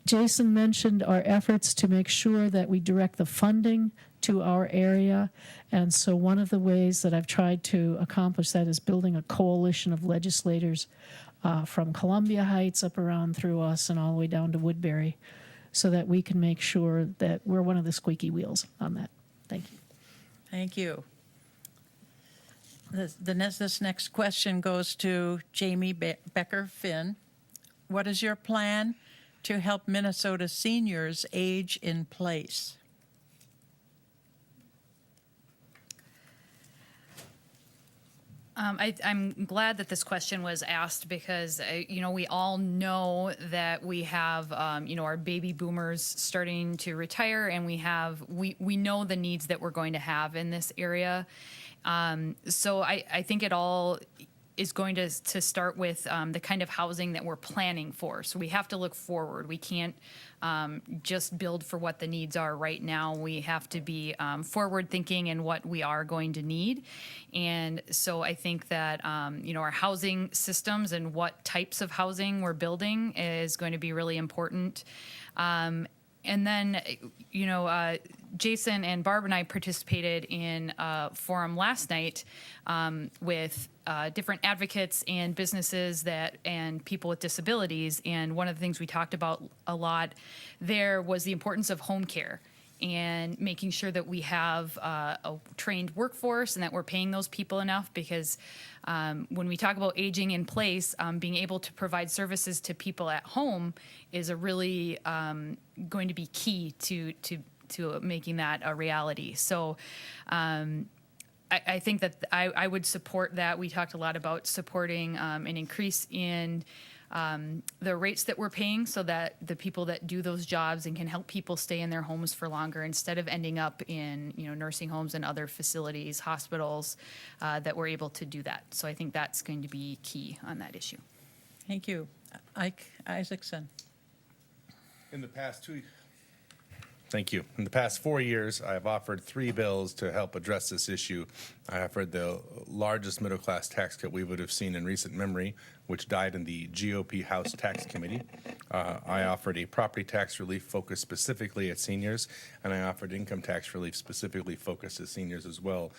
Jason mentioned our efforts to make sure that we direct the funding to our area, and so one of the ways that I've tried to accomplish that is building a coalition of legislators from Columbia Heights up around through us and all the way down to Woodbury, so that we can make sure that we're one of the squeaky wheels on that. Thank you. Thank you. This next question goes to Jamie Becker Finn. What is your plan to help Minnesota seniors age in place? I'm glad that this question was asked because, we all know that we have, our baby boomers starting to retire, and we know the needs that we're going to have in this area. So I think it all is going to start with the kind of housing that we're planning for. So we have to look forward. We can't just build for what the needs are right now. We have to be forward thinking in what we are going to need. And so I think that, our housing systems and what types of housing we're building is going to be really important. And then, Jason and Barb and I participated in a forum last night with different advocates and businesses and people with disabilities. And one of the things we talked about a lot there was the importance of home care and making sure that we have a trained workforce and that we're paying those people enough, because when we talk about aging in place, being able to provide services to people at home is a really going to be key to making that a reality. So I think that I would support that. We talked a lot about supporting an increase in the rates that we're paying so that the people that do those jobs and can help people stay in their homes for longer instead of ending up in nursing homes and other facilities, hospitals, that we're able to do that. So I think that's going to be key on that issue. Thank you. Ike Isaacson. Thank you. In the past 4 years, I have offered 3 bills to help address this issue. I offered the largest middle-class tax cut we would have seen in recent memory, which died in the GOP House Tax Committee. I offered a property tax relief focused specifically at seniors, and I offered income tax relief specifically focused at seniors as well,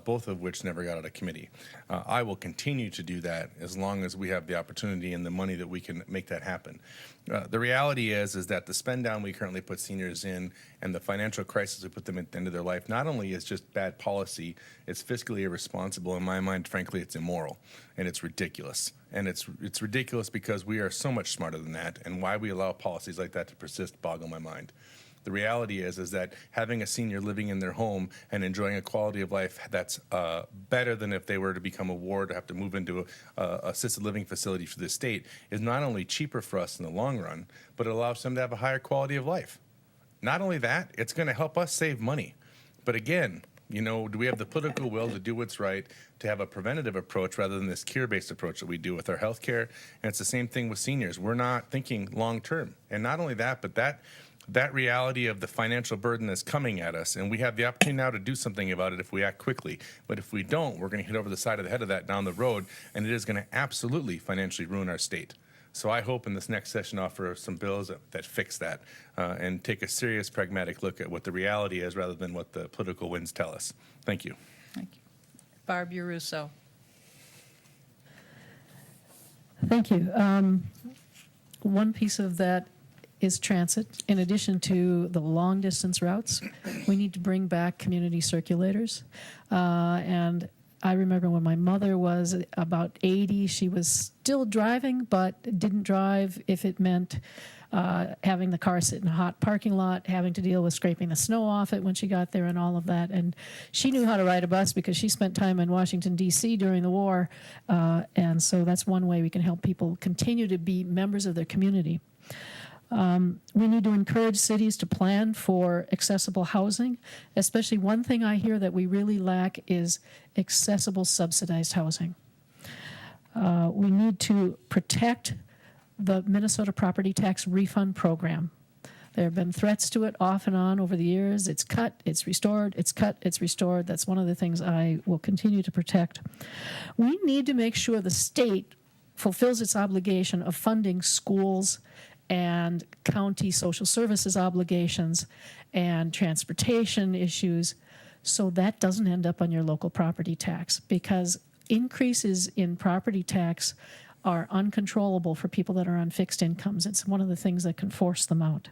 both of which never got out of committee. I will continue to do that as long as we have the opportunity and the money that we can make that happen. The reality is that the spend down we currently put seniors in and the financial crisis we put them at the end of their life not only is just bad policy, it's fiscally irresponsible. In my mind, frankly, it's immoral and it's ridiculous. And it's ridiculous because we are so much smarter than that, and why we allow policies like that to persist boggle my mind. The reality is that having a senior living in their home and enjoying a quality of life that's better than if they were to become a ward or have to move into a assisted living facility for the state is not only cheaper for us in the long run, but it allows them to have a higher quality of life. Not only that, it's going to help us save money. But again, do we have the political will to do what's right, to have a preventative approach rather than this cure-based approach that we do with our health care? And it's the same thing with seniors. We're not thinking long-term. And not only that, but that reality of the financial burden that's coming at us, and we have the opportunity now to do something about it if we act quickly. But if we don't, we're going to hit over the side of the head of that down the road, and it is going to absolutely financially ruin our state. So I hope in this next session offer some bills that fix that and take a serious pragmatic look at what the reality is rather than what the political winds tell us. Thank you. Thank you. Barb Russo. Thank you. One piece of that is transit. In addition to the long distance routes, we need to bring back community circulators. And I remember when my mother was about 80, she was still driving, but didn't drive if it meant having the car sit in a hot parking lot, having to deal with scraping the snow off it when she got there and all of that. And she knew how to ride a bus because she spent time in Washington, D.C. during the war. And so that's one way we can help people continue to be members of their community. We need to encourage cities to plan for accessible housing. Especially one thing I hear that we really lack is accessible subsidized housing. We need to protect the Minnesota property tax refund program. There have been threats to it off and on over the years. It's cut, it's restored, it's cut, it's restored. That's one of the things I will continue to protect. We need to make sure the state fulfills its obligation of funding schools and county social services obligations and transportation issues, so that doesn't end up on your local property tax, because increases in property tax are uncontrollable for people that are on fixed incomes. It's one of the things that can force them out.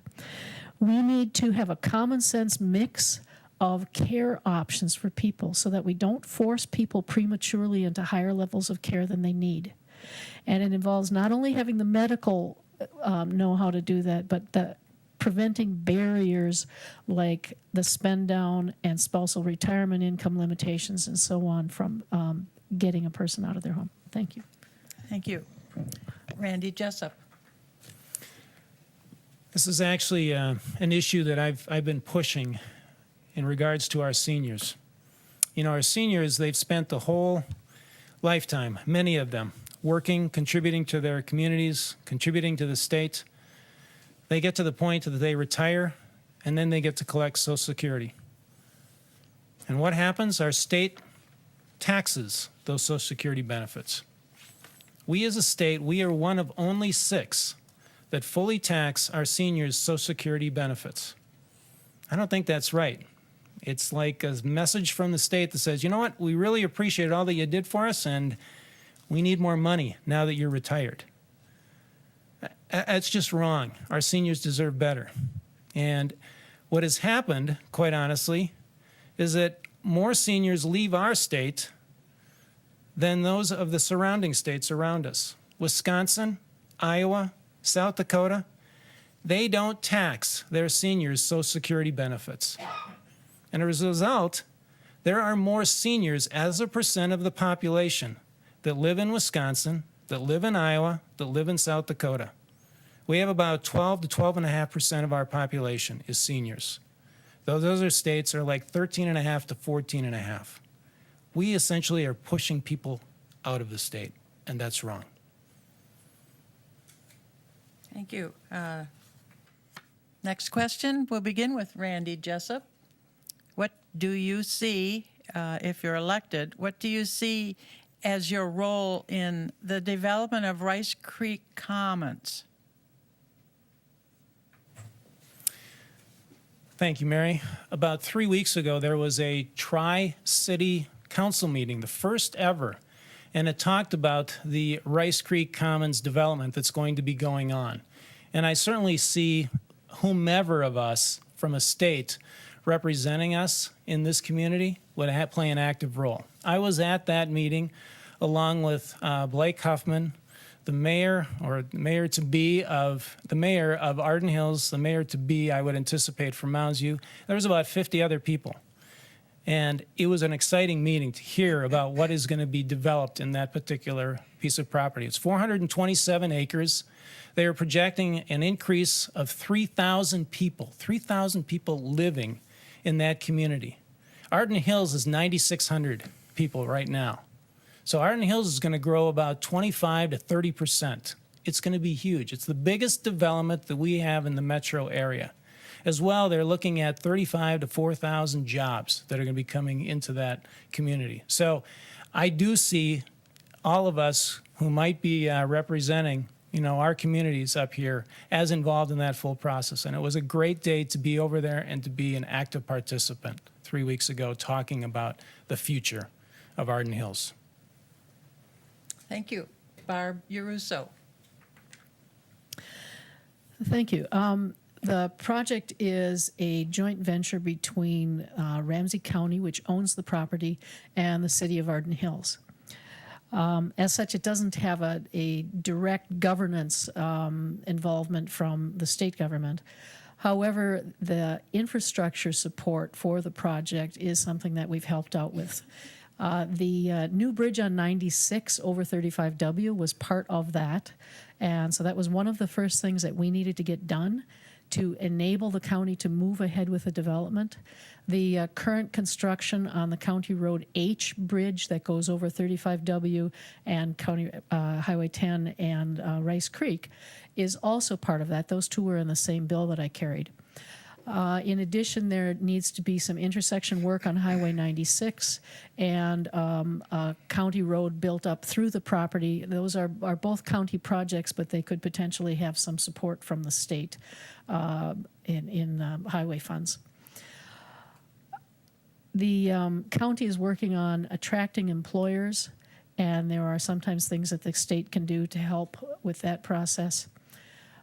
We need to have a common sense mix of care options for people so that we don't force people prematurely into higher levels of care than they need. And it involves not only having the medical know how to do that, but preventing barriers like the spend down and spousal retirement income limitations and so on from getting a person out of their home. Thank you. Thank you. Randy Jessup. This is actually an issue that I've been pushing in regards to our seniors. You know, our seniors, they've spent the whole lifetime, many of them, working, contributing to their communities, contributing to the state. They get to the point that they retire, and then they get to collect Social Security. And what happens? Our state taxes those Social Security benefits. We as a state, we are one of only 6 that fully tax our seniors' Social Security benefits. I don't think that's right. It's like a message from the state that says, you know what, we really appreciate all that you did for us, and we need more money now that you're retired. That's just wrong. Our seniors deserve better. And what has happened, quite honestly, is that more seniors leave our state than those of the surrounding states around us. Wisconsin, Iowa, South Dakota, they don't tax their seniors' Social Security benefits. And as a result, there are more seniors as a percent of the population that live in Wisconsin, that live in Iowa, that live in South Dakota. We have about 12 to 12.5% of our population is seniors. Those other states are like 13.5 to 14.5. We essentially are pushing people out of the state, and that's wrong. Thank you. Next question, we'll begin with Randy Jessup. What do you see, if you're elected, what do you see as your role in the development of Rice Creek Commons? Thank you, Mary. About 3 weeks ago, there was a Tri-City Council meeting, the first ever, and it talked about the Rice Creek Commons development that's going to be going on. And I certainly see whomever of us from a state representing us in this community would play an active role. I was at that meeting along with Blake Huffman, the mayor or the mayor-to-be of Arden Hills, the mayor-to-be, I would anticipate, for Mounds View. There was about 50 other people. And it was an exciting meeting to hear about what is going to be developed in that particular piece of property. It's 427 acres. They are projecting an increase of 3,000 people living in that community. Arden Hills is 9,600 people right now. So Arden Hills is going to grow about 25 to 30%. It's going to be huge. It's the biggest development that we have in the metro area. As well, they're looking at 35 to 4,000 jobs that are going to be coming into that community. So I do see all of us who might be representing, our communities up here as involved in that full process. And it was a great day to be over there and to be an active participant 3 weeks ago talking about the future of Arden Hills. Thank you. Barb Yaruso. Thank you. The project is a joint venture between Ramsey County, which owns the property, and the city of Arden Hills. As such, it doesn't have a direct governance involvement from the state government. However, the infrastructure support for the project is something that we've helped out with. The new bridge on 96 over 35W was part of that. And so that was one of the first things that we needed to get done to enable the county to move ahead with the development. The current construction on the County Road H bridge that goes over 35W and County Highway 10 and Rice Creek is also part of that. Those two were in the same bill that I carried. In addition, there needs to be some intersection work on Highway 96 and a county road built up through the property. Those are both county projects, but they could potentially have some support from the state in highway funds. The county is working on attracting employers, and there are sometimes things that the state can do to help with that process.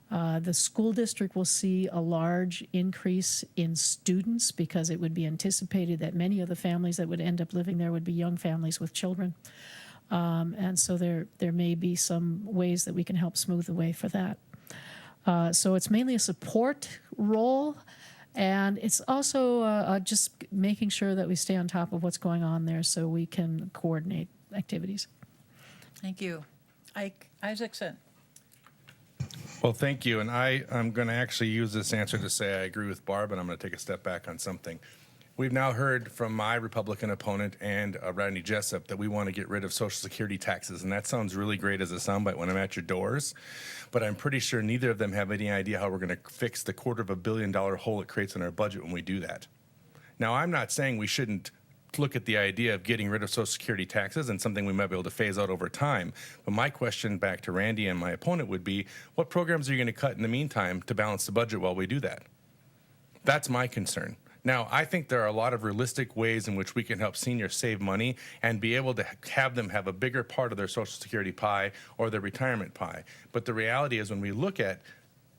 The school district will see a large increase in students because it would be anticipated that many of the families that would end up living there would be young families with children. And so there may be some ways that we can help smooth the way for that. So it's mainly a support role, and it's also just making sure that we stay on top of what's going on there so we can coordinate activities. Thank you. Ike Isaacson. Well, thank you. And I'm going to actually use this answer to say I agree with Barb, and I'm going to take a step back on something. We've now heard from my Republican opponent and Randy Jessup that we want to get rid of Social Security taxes, and that sounds really great as a soundbite when I'm at your doors, but I'm pretty sure neither of them have any idea how we're going to fix the $250 million hole it creates in our budget when we do that. Now, I'm not saying we shouldn't look at the idea of getting rid of Social Security taxes and something we might be able to phase out over time, but my question back to Randy and my opponent would be, what programs are you going to cut in the meantime to balance the budget while we do that? That's my concern. Now, I think there are a lot of realistic ways in which we can help seniors save money and be able to have them have a bigger part of their Social Security pie or their retirement pie. But the reality is when we look at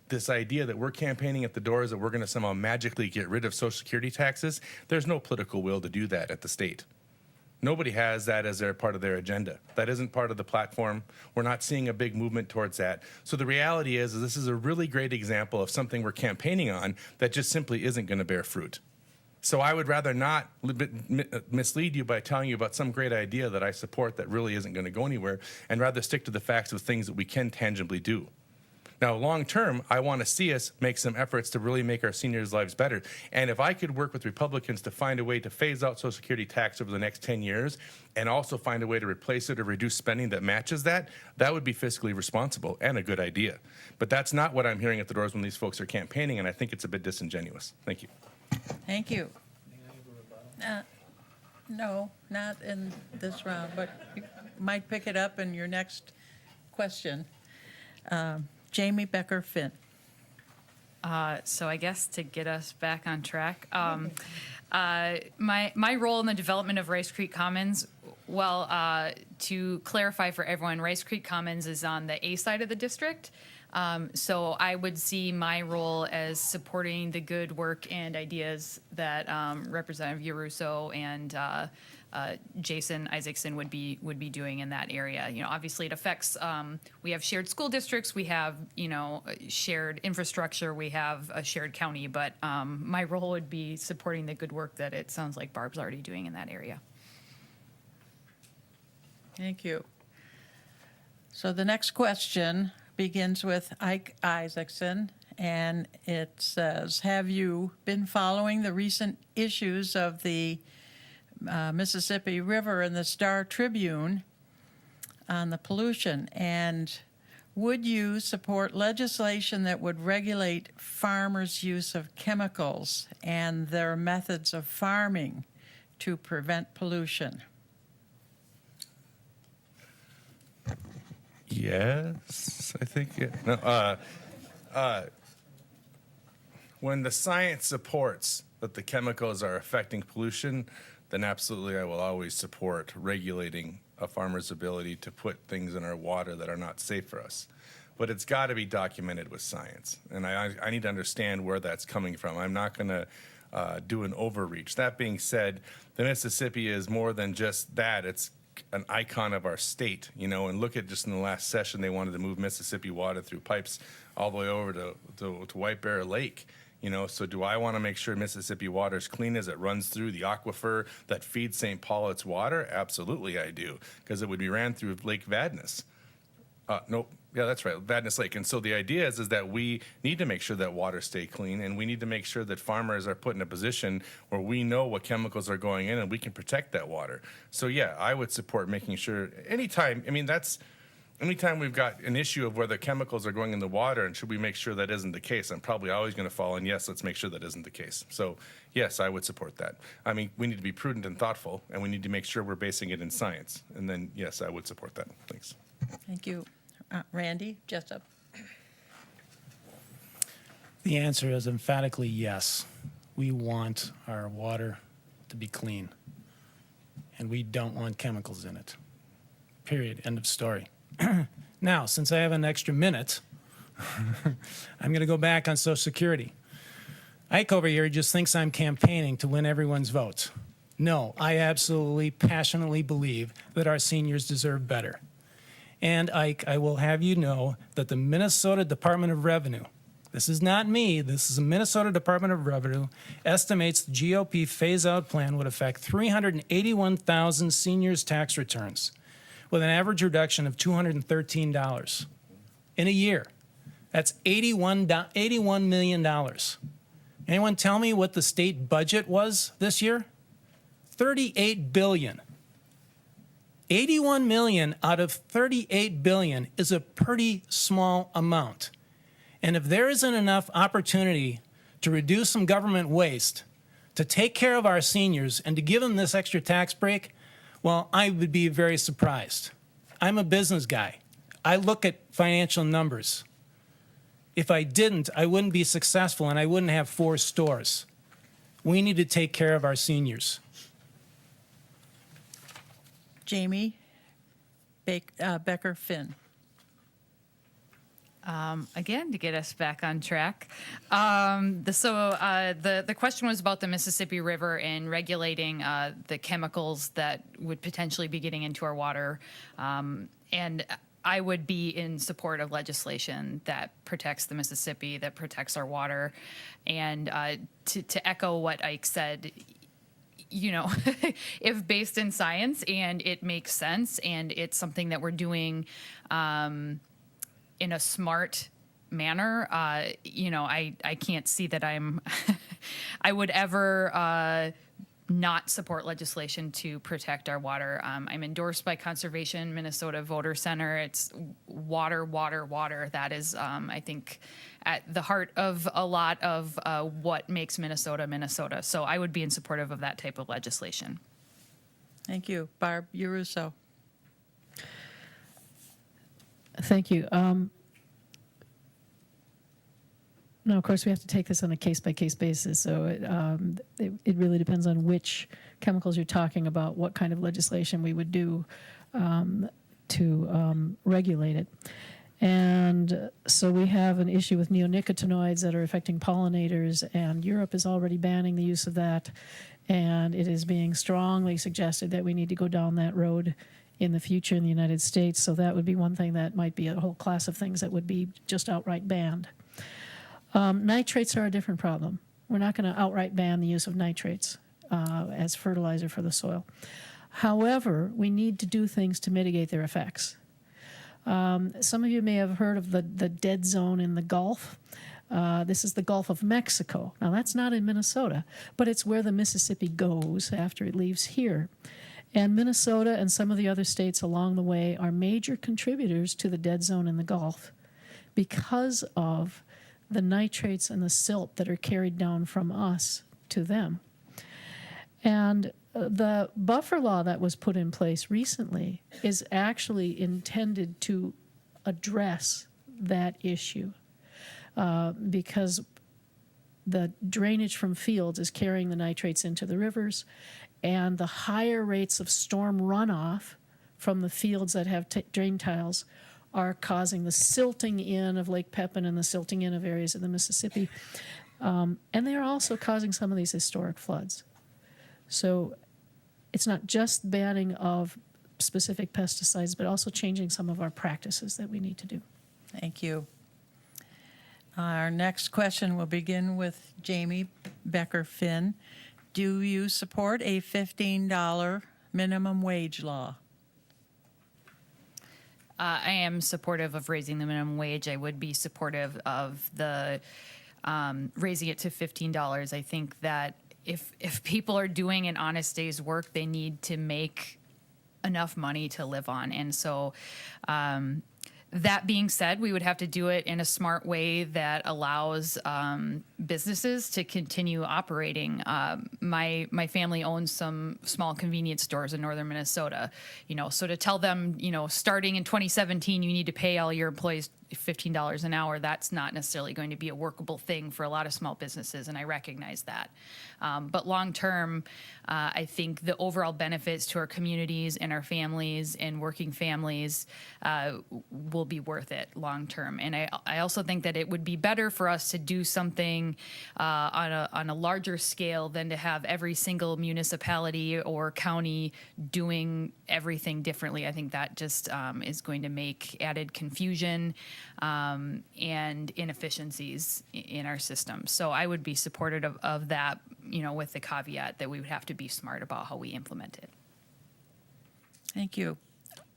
this idea that we're campaigning at the doors that we're going to somehow magically get rid of Social Security taxes, there's no political will to do that at the state. Nobody has that as their part of their agenda. That isn't part of the platform. We're not seeing a big movement towards that. So the reality is this is a really great example of something we're campaigning on that just simply isn't going to bear fruit. So I would rather not mislead you by telling you about some great idea that I support that really isn't going to go anywhere, and rather stick to the facts of things that we can tangibly do. Now, long term, I want to see us make some efforts to really make our seniors' lives better. And if I could work with Republicans to find a way to phase out Social Security tax over the next 10 years and also find a way to replace it or reduce spending that matches that, that would be fiscally responsible and a good idea. But that's not what I'm hearing at the doors when these folks are campaigning, and I think it's a bit disingenuous. Thank you. Thank you. No, not in this round, but you might pick it up in your next question. Jamie Becker-Finn. So I guess to get us back on track, my role in the development of Rice Creek Commons, well, to clarify for everyone, Rice Creek Commons is on the A side of the district. So I would see my role as supporting the good work and ideas that Representative Yarusso and Jason Isaacson would be doing in that area. You know, obviously it affects. We have shared school districts, we have shared infrastructure, we have a shared county. But my role would be supporting the good work that it sounds like Barb's already doing in that area. Thank you. So the next question begins with Ike Isaacson, and it says, have you been following the recent issues of the Mississippi River and the Star Tribune on the pollution? And would you support legislation that would regulate farmers' use of chemicals and their methods of farming to prevent pollution? Yes, I think. Yeah. No, when the science supports that the chemicals are affecting pollution, then absolutely I will always support regulating a farmer's ability to put things in our water that are not safe for us. But it's got to be documented with science, and I need to understand where that's coming from. I'm not going to do an overreach. That being said, the Mississippi is more than just that. It's an icon of our state, and look at just in the last session, they wanted to move Mississippi water through pipes all the way over to White Bear Lake. So do I want to make sure Mississippi water is clean as it runs through the aquifer that feeds St. Paul its water? Absolutely I do, because it would be ran through Lake Vadnais. Nope. Yeah, that's right, Vadnais Lake. And so the idea is that we need to make sure that water stay clean, and we need to make sure that farmers are put in a position where we know what chemicals are going in and we can protect that water. So yeah, I would support making sure anytime we've got an issue of whether chemicals are going in the water and should we make sure that isn't the case, I'm probably always going to fall in yes, let's make sure that isn't the case. So yes, I would support that. I mean, we need to be prudent and thoughtful, and we need to make sure we're basing it in science. And then yes, I would support that. Thanks. Thank you. Randy Jessup. The answer is emphatically yes. We want our water to be clean, and we don't want chemicals in it. Period. End of story. Now, since I have an extra minute, I'm going to go back on Social Security. Ike over here just thinks I'm campaigning to win everyone's votes. No, I absolutely, passionately believe that our seniors deserve better. And Ike, I will have you know that the Minnesota Department of Revenue, this is not me, this is the Minnesota Department of Revenue, estimates the GOP phase-out plan would affect 381,000 seniors' tax returns with an average reduction of $213 in a year. That's $81 million. Anyone tell me what the state budget was this year? $38 billion. 81 million out of 38 billion is a pretty small amount. And if there isn't enough opportunity to reduce some government waste, to take care of our seniors, and to give them this extra tax break, well, I would be very surprised. I'm a business guy. I look at financial numbers. If I didn't, I wouldn't be successful and I wouldn't have 4 stores. We need to take care of our seniors. Jamie Becker Finn. Again, to get us back on track. The question was about the Mississippi River and regulating the chemicals that would potentially be getting into our water. And I would be in support of legislation that protects the Mississippi, that protects our water. And to echo what Ike said, you know, if based in science and it makes sense and it's something that we're doing in a smart manner, you know, I can't see that I would ever not support legislation to protect our water. I'm endorsed by Conservation Minnesota Voter Center. It's water, water, water. That is, I think, at the heart of a lot of what makes Minnesota, Minnesota. So I would be in supportive of that type of legislation. Thank you. Barb Urusso. Thank you. Now, of course, we have to take this on a case-by-case basis, so it really depends on which chemicals you're talking about, what kind of legislation we would do to regulate it. And so we have an issue with neonicotinoids that are affecting pollinators, and Europe is already banning the use of that, and it is being strongly suggested that we need to go down that road in the future in the United States. So that would be one thing that might be a whole class of things that would be just outright banned. Nitrates are a different problem. We're not going to outright ban the use of nitrates as fertilizer for the soil. However, we need to do things to mitigate their effects. Some of you may have heard of the dead zone in the Gulf. This is the Gulf of Mexico. Now, that's not in Minnesota, but it's where the Mississippi goes after it leaves here. And Minnesota and some of the other states along the way are major contributors to the dead zone in the Gulf because of the nitrates and the silt that are carried down from us to them. And the buffer law that was put in place recently is actually intended to address that issue because the drainage from fields is carrying the nitrates into the rivers, and the higher rates of storm runoff from the fields that have drain tiles are causing the silting in of Lake Pepin and the silting in of areas of the Mississippi. And they're also causing some of these historic floods. So it's not just banning of specific pesticides, but also changing some of our practices that we need to do. Thank you. Our next question will begin with Jamie Becker Finn. Do you support a $15 minimum wage law? I am supportive of raising the minimum wage. I would be supportive of the raising it to $15. I think that if people are doing an honest day's work, they need to make enough money to live on. And so that being said, we would have to do it in a smart way that allows businesses to continue operating. My family owns some small convenience stores in northern Minnesota. You know, so to tell them, you know, starting in 2017, you need to pay all your employees $15 an hour, that's not necessarily going to be a workable thing for a lot of small businesses, and I recognize that. But long term, I think the overall benefits to our communities and our families and working families will be worth it long term. And I also think that it would be better for us to do something on a larger scale than to have every single municipality or county doing everything differently. I think that just is going to make added confusion and inefficiencies in our system. So I would be supportive of that, with the caveat that we would have to be smart about how we implement it. Thank you.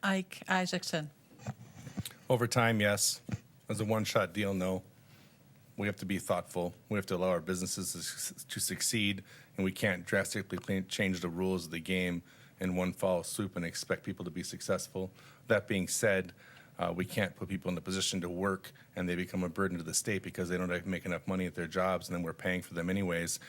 Ike Isaacson. Over time, yes. As a one-shot deal, no. We have to be thoughtful. We have to allow our businesses to succeed, and we can't drastically change the rules of the game in one foul swoop and expect people to be successful. That being said, we can't put people in the position to work and they become a burden to the state because they don't make enough money at their jobs, and then we're paying for them anyways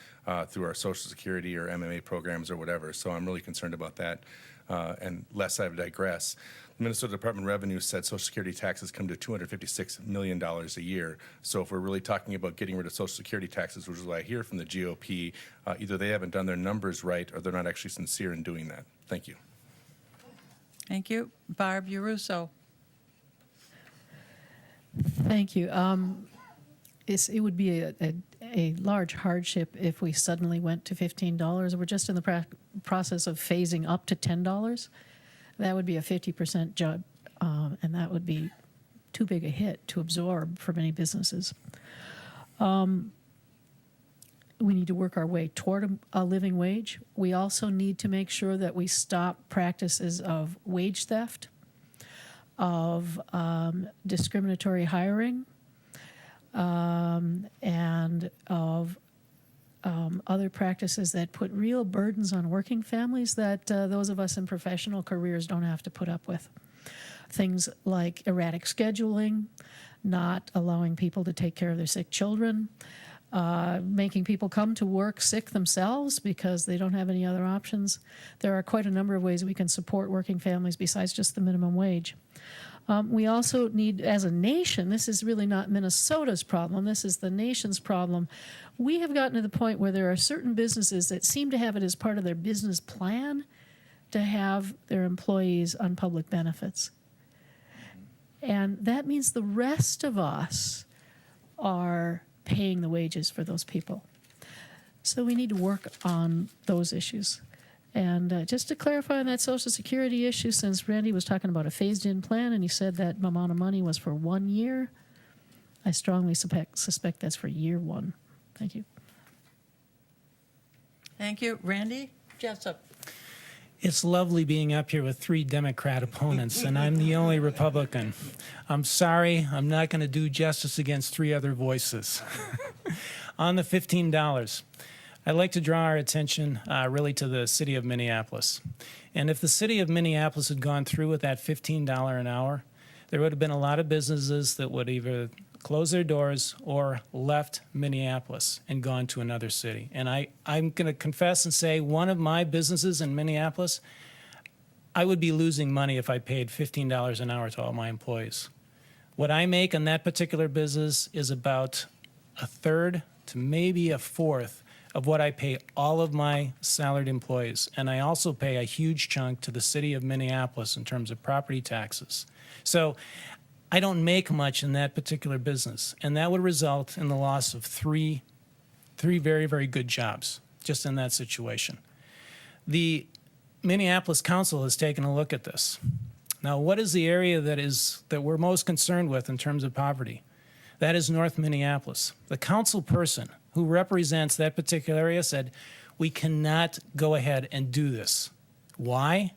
through our Social Security or MMA programs or whatever. So I'm really concerned about that. And lest I digress, the Minnesota Department of Revenue said Social Security taxes come to $256 million a year. So if we're really talking about getting rid of Social Security taxes, which is what I hear from the GOP, either they haven't done their numbers right or they're not actually sincere in doing that. Thank you. Thank you. Barb Urusso. Thank you. It would be a large hardship if we suddenly went to $15. We're just in the process of phasing up to $10. That would be a 50% jump, and that would be too big a hit to absorb for many businesses. We need to work our way toward a living wage. We also need to make sure that we stop practices of wage theft, of discriminatory hiring, and of other practices that put real burdens on working families that those of us in professional careers don't have to put up with. Things like erratic scheduling, not allowing people to take care of their sick children, making people come to work sick themselves because they don't have any other options. There are quite a number of ways we can support working families besides just the minimum wage. We also need, as a nation, this is really not Minnesota's problem, this is the nation's problem. We have gotten to the point where there are certain businesses that seem to have it as part of their business plan to have their employees on public benefits. And that means the rest of us are paying the wages for those people. So we need to work on those issues. And just to clarify on that Social Security issue, since Randy was talking about a phased-in plan and he said that amount of money was for 1 year, I strongly suspect that's for year one. Thank you. Thank you. Randy Jessup. It's lovely being up here with 3 Democrat opponents, and I'm the only Republican. I'm sorry, I'm not going to do justice against 3 other voices. On the $15, I'd like to draw our attention really to the city of Minneapolis. And if the city of Minneapolis had gone through with that $15 an hour, there would have been a lot of businesses that would either close their doors or left Minneapolis and gone to another city. And I'm going to confess and say one of my businesses in Minneapolis, I would be losing money if I paid $15 an hour to all my employees. What I make in that particular business is about a third to maybe a fourth of what I pay all of my salaried employees. And I also pay a huge chunk to the city of Minneapolis in terms of property taxes. So I don't make much in that particular business, and that would result in the loss of three very, very good jobs just in that situation. The Minneapolis Council has taken a look at this. Now, what is the area that we're most concerned with in terms of poverty? That is North Minneapolis. The council person who represents that particular area said, we cannot go ahead and do this. Why?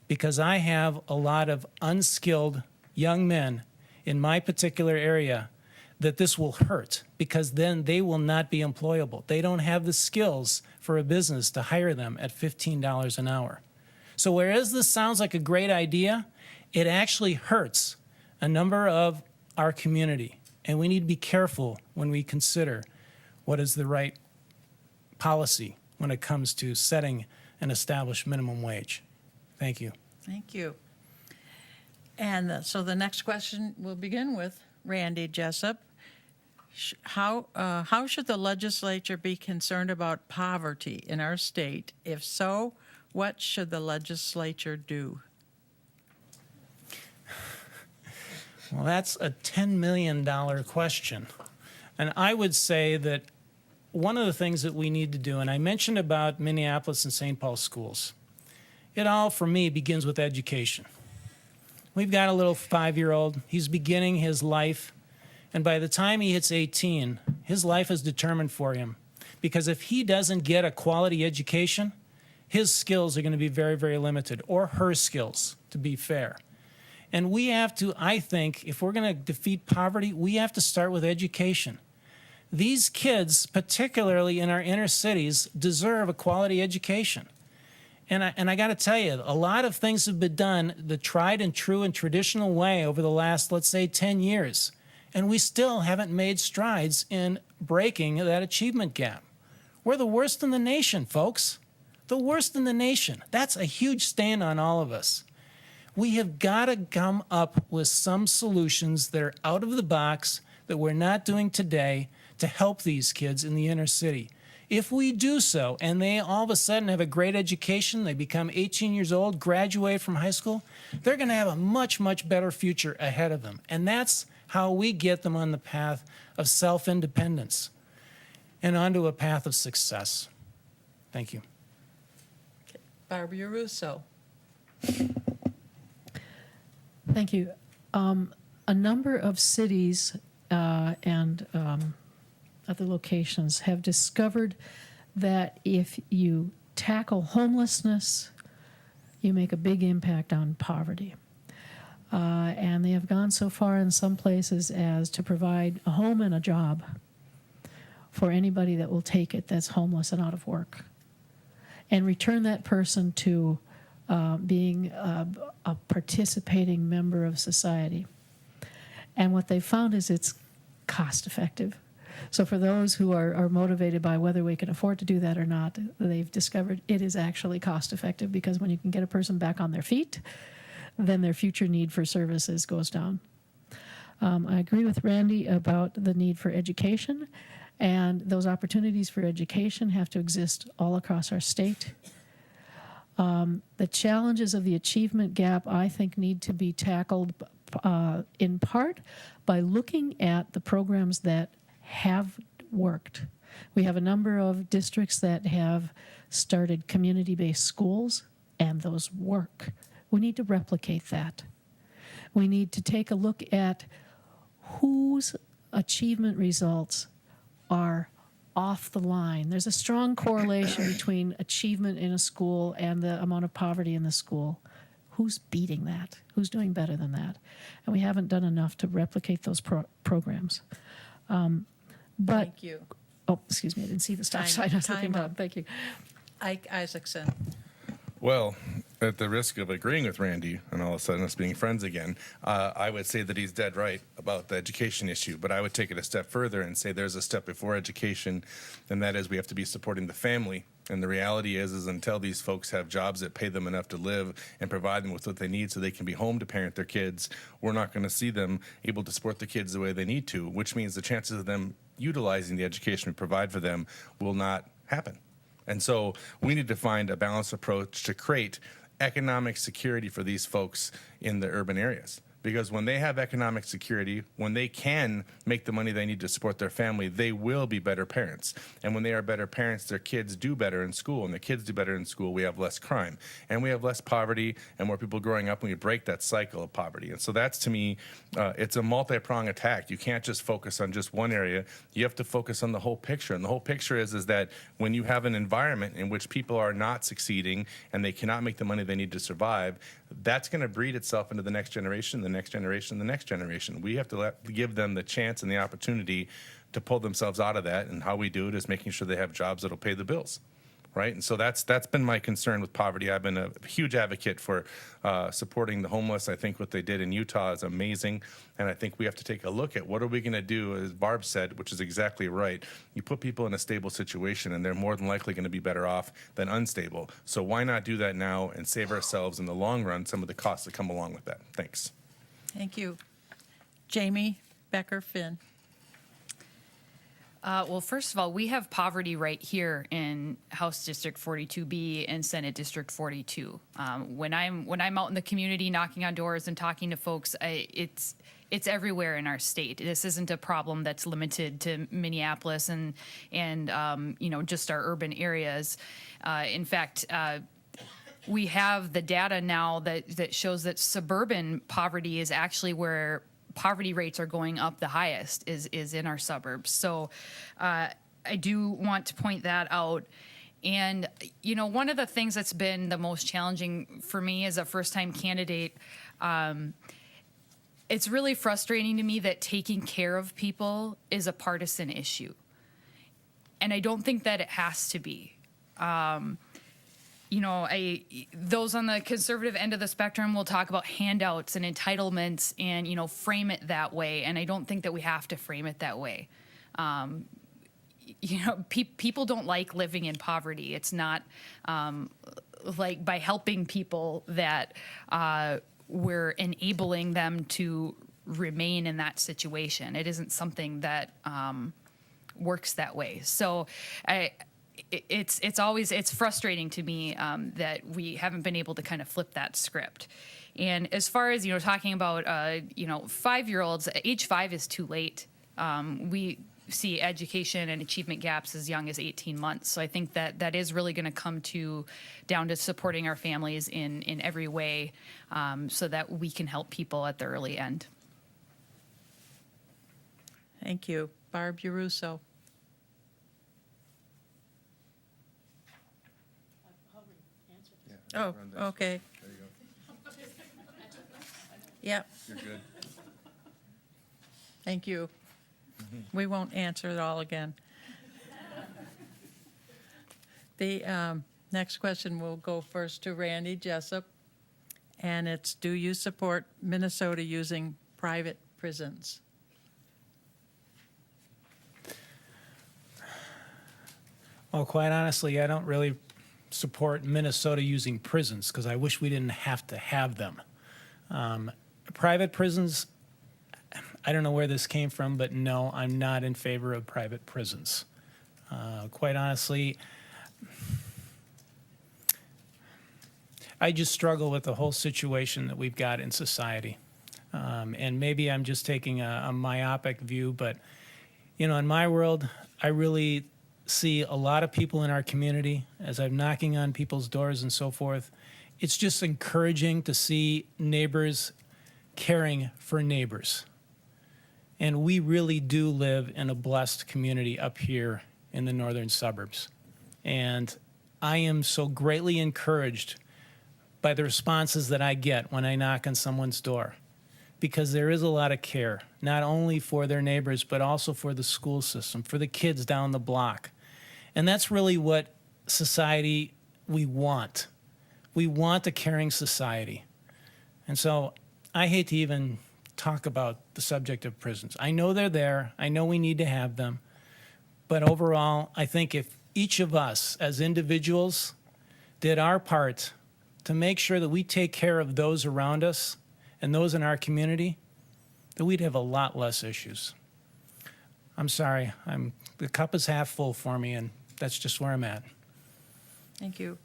Because I have a lot of unskilled young men in my particular area that this will hurt, because then they will not be employable. They don't have the skills for a business to hire them at $15 an hour. So whereas this sounds like a great idea, it actually hurts a number of our community. And we need to be careful when we consider what is the right policy when it comes to setting an established minimum wage. Thank you. Thank you. And so the next question we'll begin with Randy Jessup. How should the legislature be concerned about poverty in our state? If so, what should the legislature do? Well, that's a $10 million question. And I would say that one of the things that we need to do, and I mentioned about Minneapolis and St. Paul schools, it all, for me, begins with education. We've got a little 5-year-old. He's beginning his life. And by the time he hits 18, his life is determined for him. Because if he doesn't get a quality education, his skills are going to be very, very limited, or her skills, to be fair. And we have to, I think, if we're going to defeat poverty, we have to start with education. These kids, particularly in our inner cities, deserve a quality education. And I got to tell you, a lot of things have been done the tried and true and traditional way over the last, let's say, 10 years. And we still haven't made strides in breaking that achievement gap. We're the worst in the nation, folks. The worst in the nation. That's a huge stain on all of us. We have got to come up with some solutions that are out of the box that we're not doing today to help these kids in the inner city. If we do so, and they all of a sudden have a great education, they become 18 years old, graduate from high school, they're going to have a much, much better future ahead of them. And that's how we get them on the path of self-independence and onto a path of success. Thank you. Barbara Russo. Thank you. A number of cities and other locations have discovered that if you tackle homelessness, you make a big impact on poverty. And they have gone so far in some places as to provide a home and a job for anybody that will take it that's homeless and out of work, and return that person to being a participating member of society. And what they found is it's cost effective. So for those who are motivated by whether we can afford to do that or not, they've discovered it is actually cost effective, because when you can get a person back on their feet, then their future need for services goes down. I agree with Randy about the need for education, and those opportunities for education have to exist all across our state. The challenges of the achievement gap, I think, need to be tackled in part by looking at the programs that have worked. We have a number of districts that have started community-based schools, and those work. We need to replicate that. We need to take a look at whose achievement results are off the line. There's a strong correlation between achievement in a school and the amount of poverty in the school. Who's beating that? Who's doing better than that? And we haven't done enough to replicate those programs. But, Thank you. oh, excuse me, I didn't see the stop sign. I was looking Time down. up. Thank you. Ike Isaacson. Well, at the risk of agreeing with Randy and all of a sudden us being friends again, I would say that he's dead right about the education issue. But I would take it a step further and say there's a step before education, and that is we have to be supporting the family. And the reality is until these folks have jobs that pay them enough to live and provide them with what they need so they can be home to parent their kids, we're not going to see them able to support the kids the way they need to, which means the chances of them utilizing the education we provide for them will not happen. And so we need to find a balanced approach to create economic security for these folks in the urban areas. Because when they have economic security, when they can make the money they need to support their family, they will be better parents. And when they are better parents, their kids do better in school. And the kids do better in school, we have less crime. And we have less poverty and more people growing up, and we break that cycle of poverty. And so that's, to me, it's a multi-pronged attack. You can't just focus on just one area. You have to focus on the whole picture. And the whole picture is that when you have an environment in which people are not succeeding and they cannot make the money they need to survive, that's going to breed itself into the next generation, the next generation, the next generation. We have to give them the chance and the opportunity to pull themselves out of that. And how we do it is making sure they have jobs that'll pay the bills, right? And so that's been my concern with poverty. I've been a huge advocate for supporting the homeless. I think what they did in Utah is amazing. And I think we have to take a look at what are we going to do, as Barb said, which is exactly right. You put people in a stable situation, and they're more than likely going to be better off than unstable. So why not do that now and save ourselves in the long run some of the costs that come along with that? Thanks. Thank you. Jamie Becker Finn. Well, first of all, we have poverty right here in House District 42B and Senate District 42. When I'm out in the community knocking on doors and talking to folks, it's everywhere in our state. This isn't a problem that's limited to Minneapolis and just our urban areas. In fact, we have the data now that shows that suburban poverty is actually where poverty rates are going up the highest is in our suburbs. So I do want to point that out. And, one of the things that's been the most challenging for me as a first-time candidate, it's really frustrating to me that taking care of people is a partisan issue. And I don't think that it has to be. Those on the conservative end of the spectrum will talk about handouts and entitlements and, frame it that way. And I don't think that we have to frame it that way. People don't like living in poverty. It's not like by helping people that we're enabling them to remain in that situation. It isn't something that works that way. So it's frustrating to me that we haven't been able to kind of flip that script. And as far as talking about 5-year-olds, age 5 is too late. We see education and achievement gaps as young as 18 months. So I think that is really going to come down to supporting our families in every way, so that we can help people at the early end. Thank you. Barb Urusso. Oh, okay. There you go. Yep, You're good. thank you. We won't answer it all again. The next question will go first to Randy Jessup, and it's, do you support Minnesota using private prisons? Well, quite honestly, I don't really support Minnesota using prisons because I wish we didn't have to have them. Private prisons, I don't know where this came from, but no, I'm not in favor of private prisons. Quite honestly, I just struggle with the whole situation that we've got in society. And maybe I'm just taking a myopic view, but, in my world, I really see a lot of people in our community as I'm knocking on people's doors and so forth. It's just encouraging to see neighbors caring for neighbors. And we really do live in a blessed community up here in the northern suburbs. And I am so greatly encouraged by the responses that I get when I knock on someone's door, because there is a lot of care, not only for their neighbors, but also for the school system, for the kids down the block. And that's really what society we want. We want a caring society. And so I hate to even talk about the subject of prisons. I know they're there. I know we need to have them. But overall, I think if each of us as individuals did our part to make sure that we take care of those around us and those in our community, that we'd have a lot less issues. I'm sorry. The cup is half full for me, and that's just where I'm at. Thank you.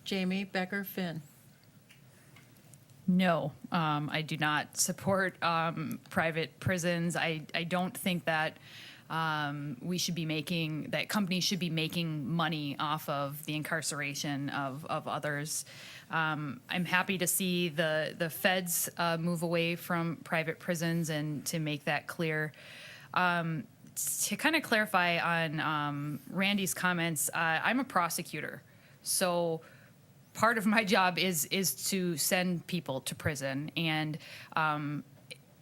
Jamie Becker Finn. No, I do not support private prisons. I don't think that that companies should be making money off of the incarceration of others. I'm happy to see the feds move away from private prisons and to make that clear. To kind of clarify on Randy's comments, I'm a prosecutor, so part of my job is to send people to prison. And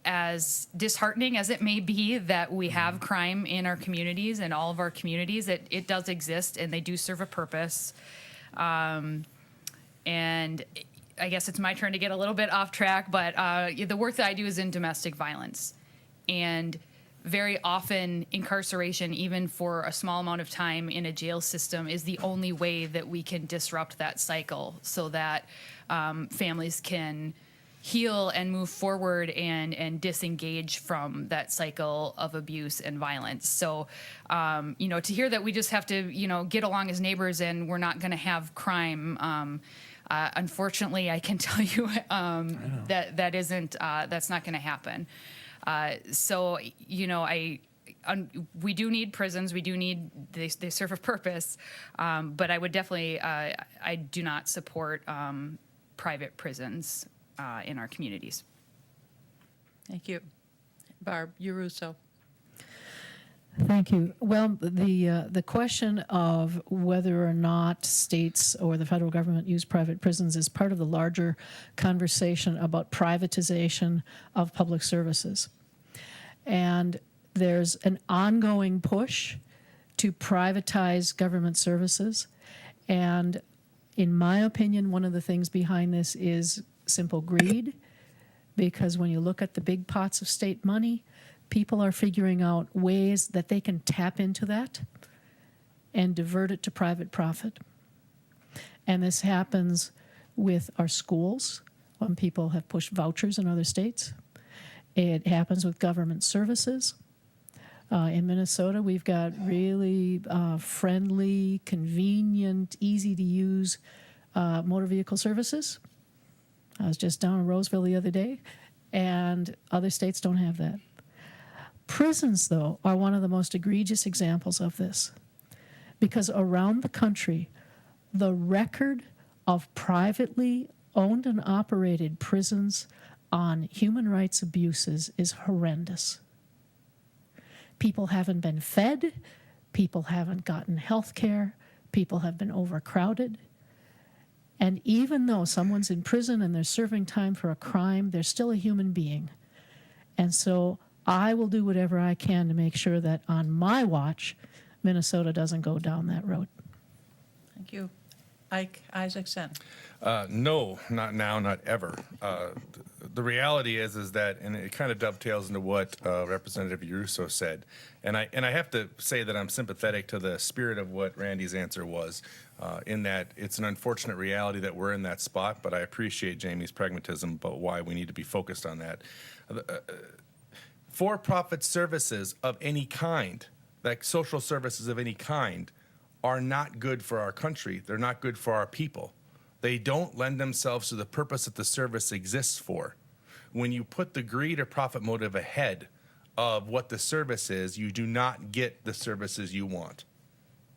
as disheartening as it may be that we have crime in our communities and all of our communities, it does exist and they do serve a purpose. And I guess it's my turn to get a little bit off track, but the work that I do is in domestic violence. And very often incarceration, even for a small amount of time in a jail system, is the only way that we can disrupt that cycle so that families can heal and move forward and disengage from that cycle of abuse and violence. So, to hear that we just have to, get along as neighbors and we're not going to have crime, unfortunately, I can tell you that isn't, that's not going to happen. We do need prisons. We do need, they serve a purpose. But I would definitely, I do not support private prisons in our communities. Thank you. Barb Uruso. Thank you. Well, the question of whether or not states or the federal government use private prisons is part of the larger conversation about privatization of public services. And there's an ongoing push to privatize government services. And in my opinion, one of the things behind this is simple greed, because when you look at the big pots of state money, people are figuring out ways that they can tap into that and divert it to private profit. And this happens with our schools when people have pushed vouchers in other states. It happens with government services. In Minnesota, we've got really friendly, convenient, easy-to-use motor vehicle services. I was just down in Roseville the other day, and other states don't have that. Prisons, though, are one of the most egregious examples of this, because around the country, the record of privately owned and operated prisons on human rights abuses is horrendous. People haven't been fed, people haven't gotten health care, people have been overcrowded. And even though someone's in prison and they're serving time for a crime, they're still a human being. And so I will do whatever I can to make sure that on my watch, Minnesota doesn't go down that road. Thank you. Ike Isaacson. No, not now, not ever. The reality is that, and it kind of dovetails into what Representative Uruso said, and I have to say that I'm sympathetic to the spirit of what Randy's answer was, in that it's an unfortunate reality that we're in that spot, but I appreciate Jamie's pragmatism about why we need to be focused on that. For-profit services of any kind, like social services of any kind, are not good for our country. They're not good for our people. They don't lend themselves to the purpose that the service exists for. When you put the greed or profit motive ahead of what the service is, you do not get the services you want,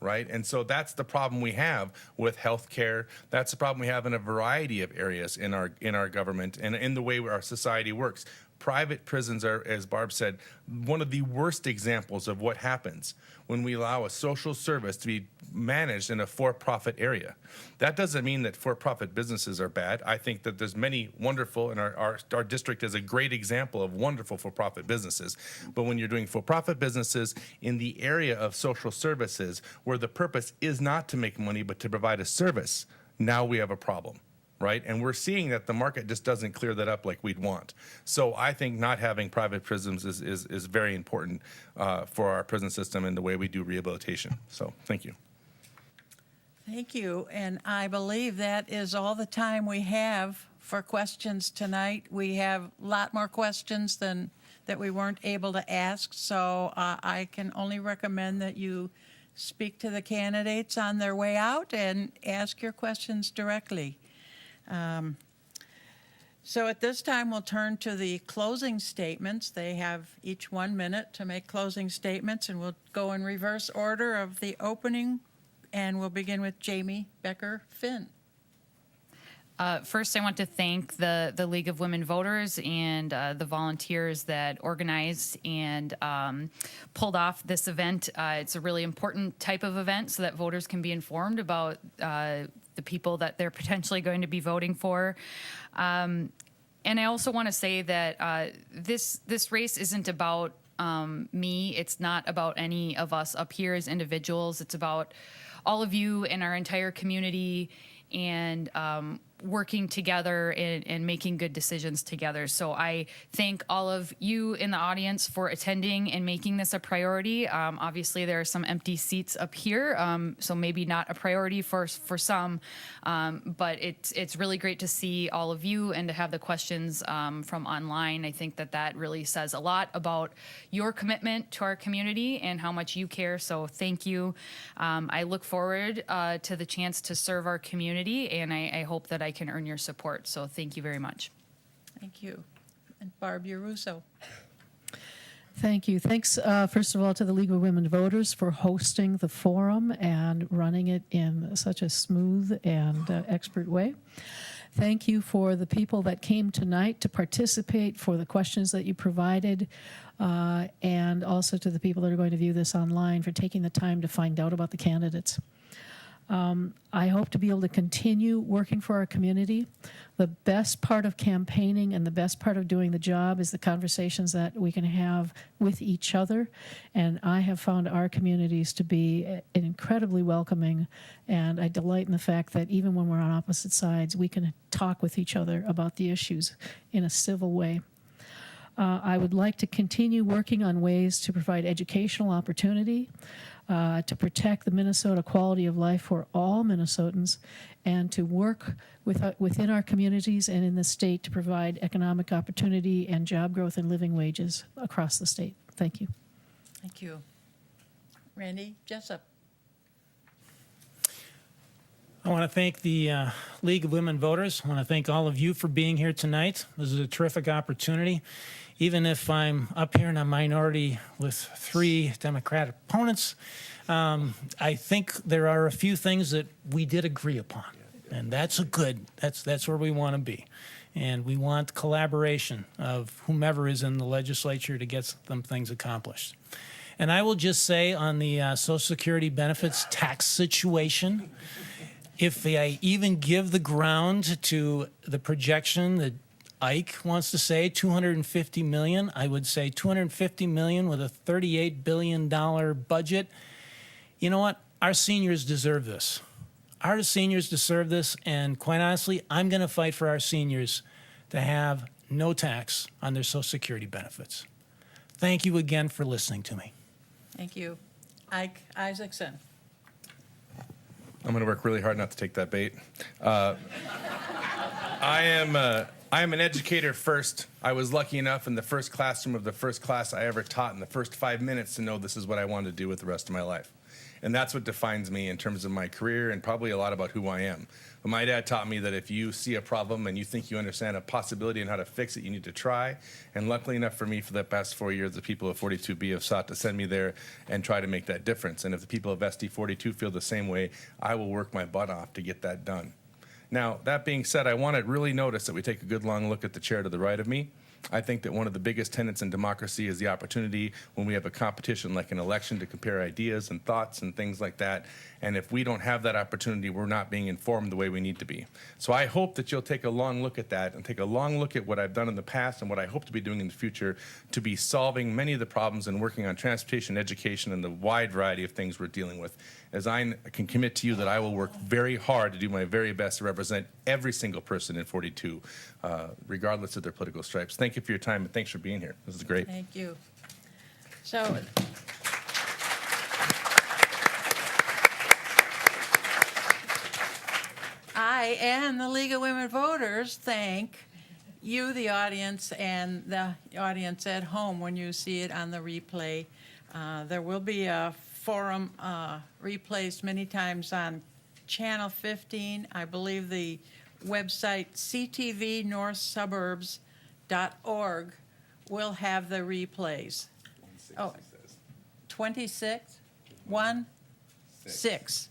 right? And so that's the problem we have with healthcare. That's the problem we have in a variety of areas in our government and in the way our society works. Private prisons are, as Barb said, one of the worst examples of what happens when we allow a social service to be managed in a for-profit area. That doesn't mean that for-profit businesses are bad. I think that there's many wonderful, and our district is a great example of wonderful for-profit businesses. But when you're doing for-profit businesses in the area of social services, where the purpose is not to make money but to provide a service, now we have a problem. Right? And we're seeing that the market just doesn't clear that up like we'd want. So I think not having private prisons is very important for our prison system and the way we do rehabilitation. So thank you. Thank you. And I believe that is all the time we have for questions tonight. We have a lot more questions than that we weren't able to ask. So I can only recommend that you speak to the candidates on their way out and ask your questions directly. So at this time, we'll turn to the closing statements. They have each 1 minute to make closing statements, and we'll go in reverse order of the opening, and we'll begin with Jamie Becker-Finn. First, I want to thank the League of Women Voters and the volunteers that organized and pulled off this event. It's a really important type of event so that voters can be informed about the people that they're potentially going to be voting for. And I also want to say that this race isn't about me. It's not about any of us up here as individuals. It's about all of you and our entire community. And working together and making good decisions together. So I thank all of you in the audience for attending and making this a priority. Obviously, there are some empty seats up here, so maybe not a priority for some, but it's really great to see all of you and to have the questions from online. I think that really says a lot about your commitment to our community and how much you care. So thank you. I look forward to the chance to serve our community, and I hope that I can earn your support. So thank you very much. Thank you. And Barb Russo. Thank you. Thanks, first of all, to the League of Women Voters for hosting the forum and running it in such a smooth and expert way. Thank you for the people that came tonight to participate, for the questions that you provided, and also to the people that are going to view this online for taking the time to find out about the candidates. I hope to be able to continue working for our community. The best part of campaigning and the best part of doing the job is the conversations that we can have with each other. And I have found our communities to be incredibly welcoming. And I delight in the fact that even when we're on opposite sides, we can talk with each other about the issues in a civil way. I would like to continue working on ways to provide educational opportunity, to protect the Minnesota quality of life for all Minnesotans, and to work within our communities and in the state to provide economic opportunity and job growth and living wages across the state. Thank you. Thank you. Randy Jessup. I want to thank the League of Women Voters. I want to thank all of you for being here tonight. This is a terrific opportunity. Even if I'm up here in a minority with 3 Democratic opponents, I think there are a few things that we did agree upon, and that's that's where we want to be. And we want collaboration of whomever is in the legislature to get some things accomplished. And I will just say on the Social Security benefits tax situation, if I even give the ground to the projection that Ike wants to say, 250 million, I would say 250 million with a $38 billion budget. You know what? Our seniors deserve this. Our seniors deserve this, and quite honestly, I'm going to fight for our seniors to have no tax on their Social Security benefits. Thank you again for listening to me. Thank you. Ike Isaacson. I'm going to work really hard not to take that bait. I am an educator first. I was lucky enough in the first classroom of the first class I ever taught in the first 5 minutes to know this is what I wanted to do with the rest of my life. And that's what defines me in terms of my career and probably a lot about who I am. But my dad taught me that if you see a problem and you think you understand a possibility and how to fix it, you need to try. And luckily enough for me, for the past 4 years, the people of 42B have sought to send me there and try to make that difference. And if the people of SD42 feel the same way, I will work my butt off to get that done. Now, that being said, I want to really notice that we take a good long look at the chair to the right of me. I think that one of the biggest tenets in democracy is the opportunity when we have a competition like an election to compare ideas and thoughts and things like that. And if we don't have that opportunity, we're not being informed the way we need to be. So I hope that you'll take a long look at that and take a long look at what I've done in the past and what I hope to be doing in the future to be solving many of the problems and working on transportation, education, and the wide variety of things we're dealing with. As I can commit to you that I will work very hard to do my very best to represent every single person in 42, regardless of their political stripes. Thank you for your time, and thanks for being here. This is great. Thank you. So, I and the League of Women Voters thank you, the audience, and the audience at home when you see it on the replay. There will be a forum replays many times on Channel 15. I believe the website ctvnorthsuburbs.org will have the replays. 26? 6.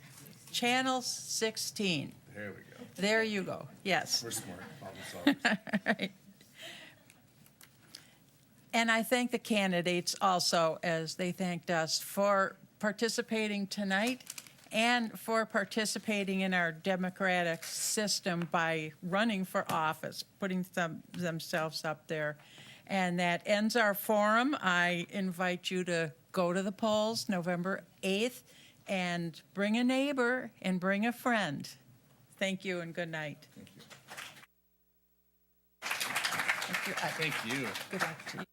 Channel 16. There we go. There you go. Yes. We're smart. Problem solvers. Right. And I thank the candidates also, as they thanked us, for participating tonight and for participating in our democratic system by running for office, putting themselves up there. And that ends our forum. I invite you to go to the polls November 8th and bring a neighbor and bring a friend. Thank you and good night. Thank you. Dr. Ike. Thank you. Good luck to you.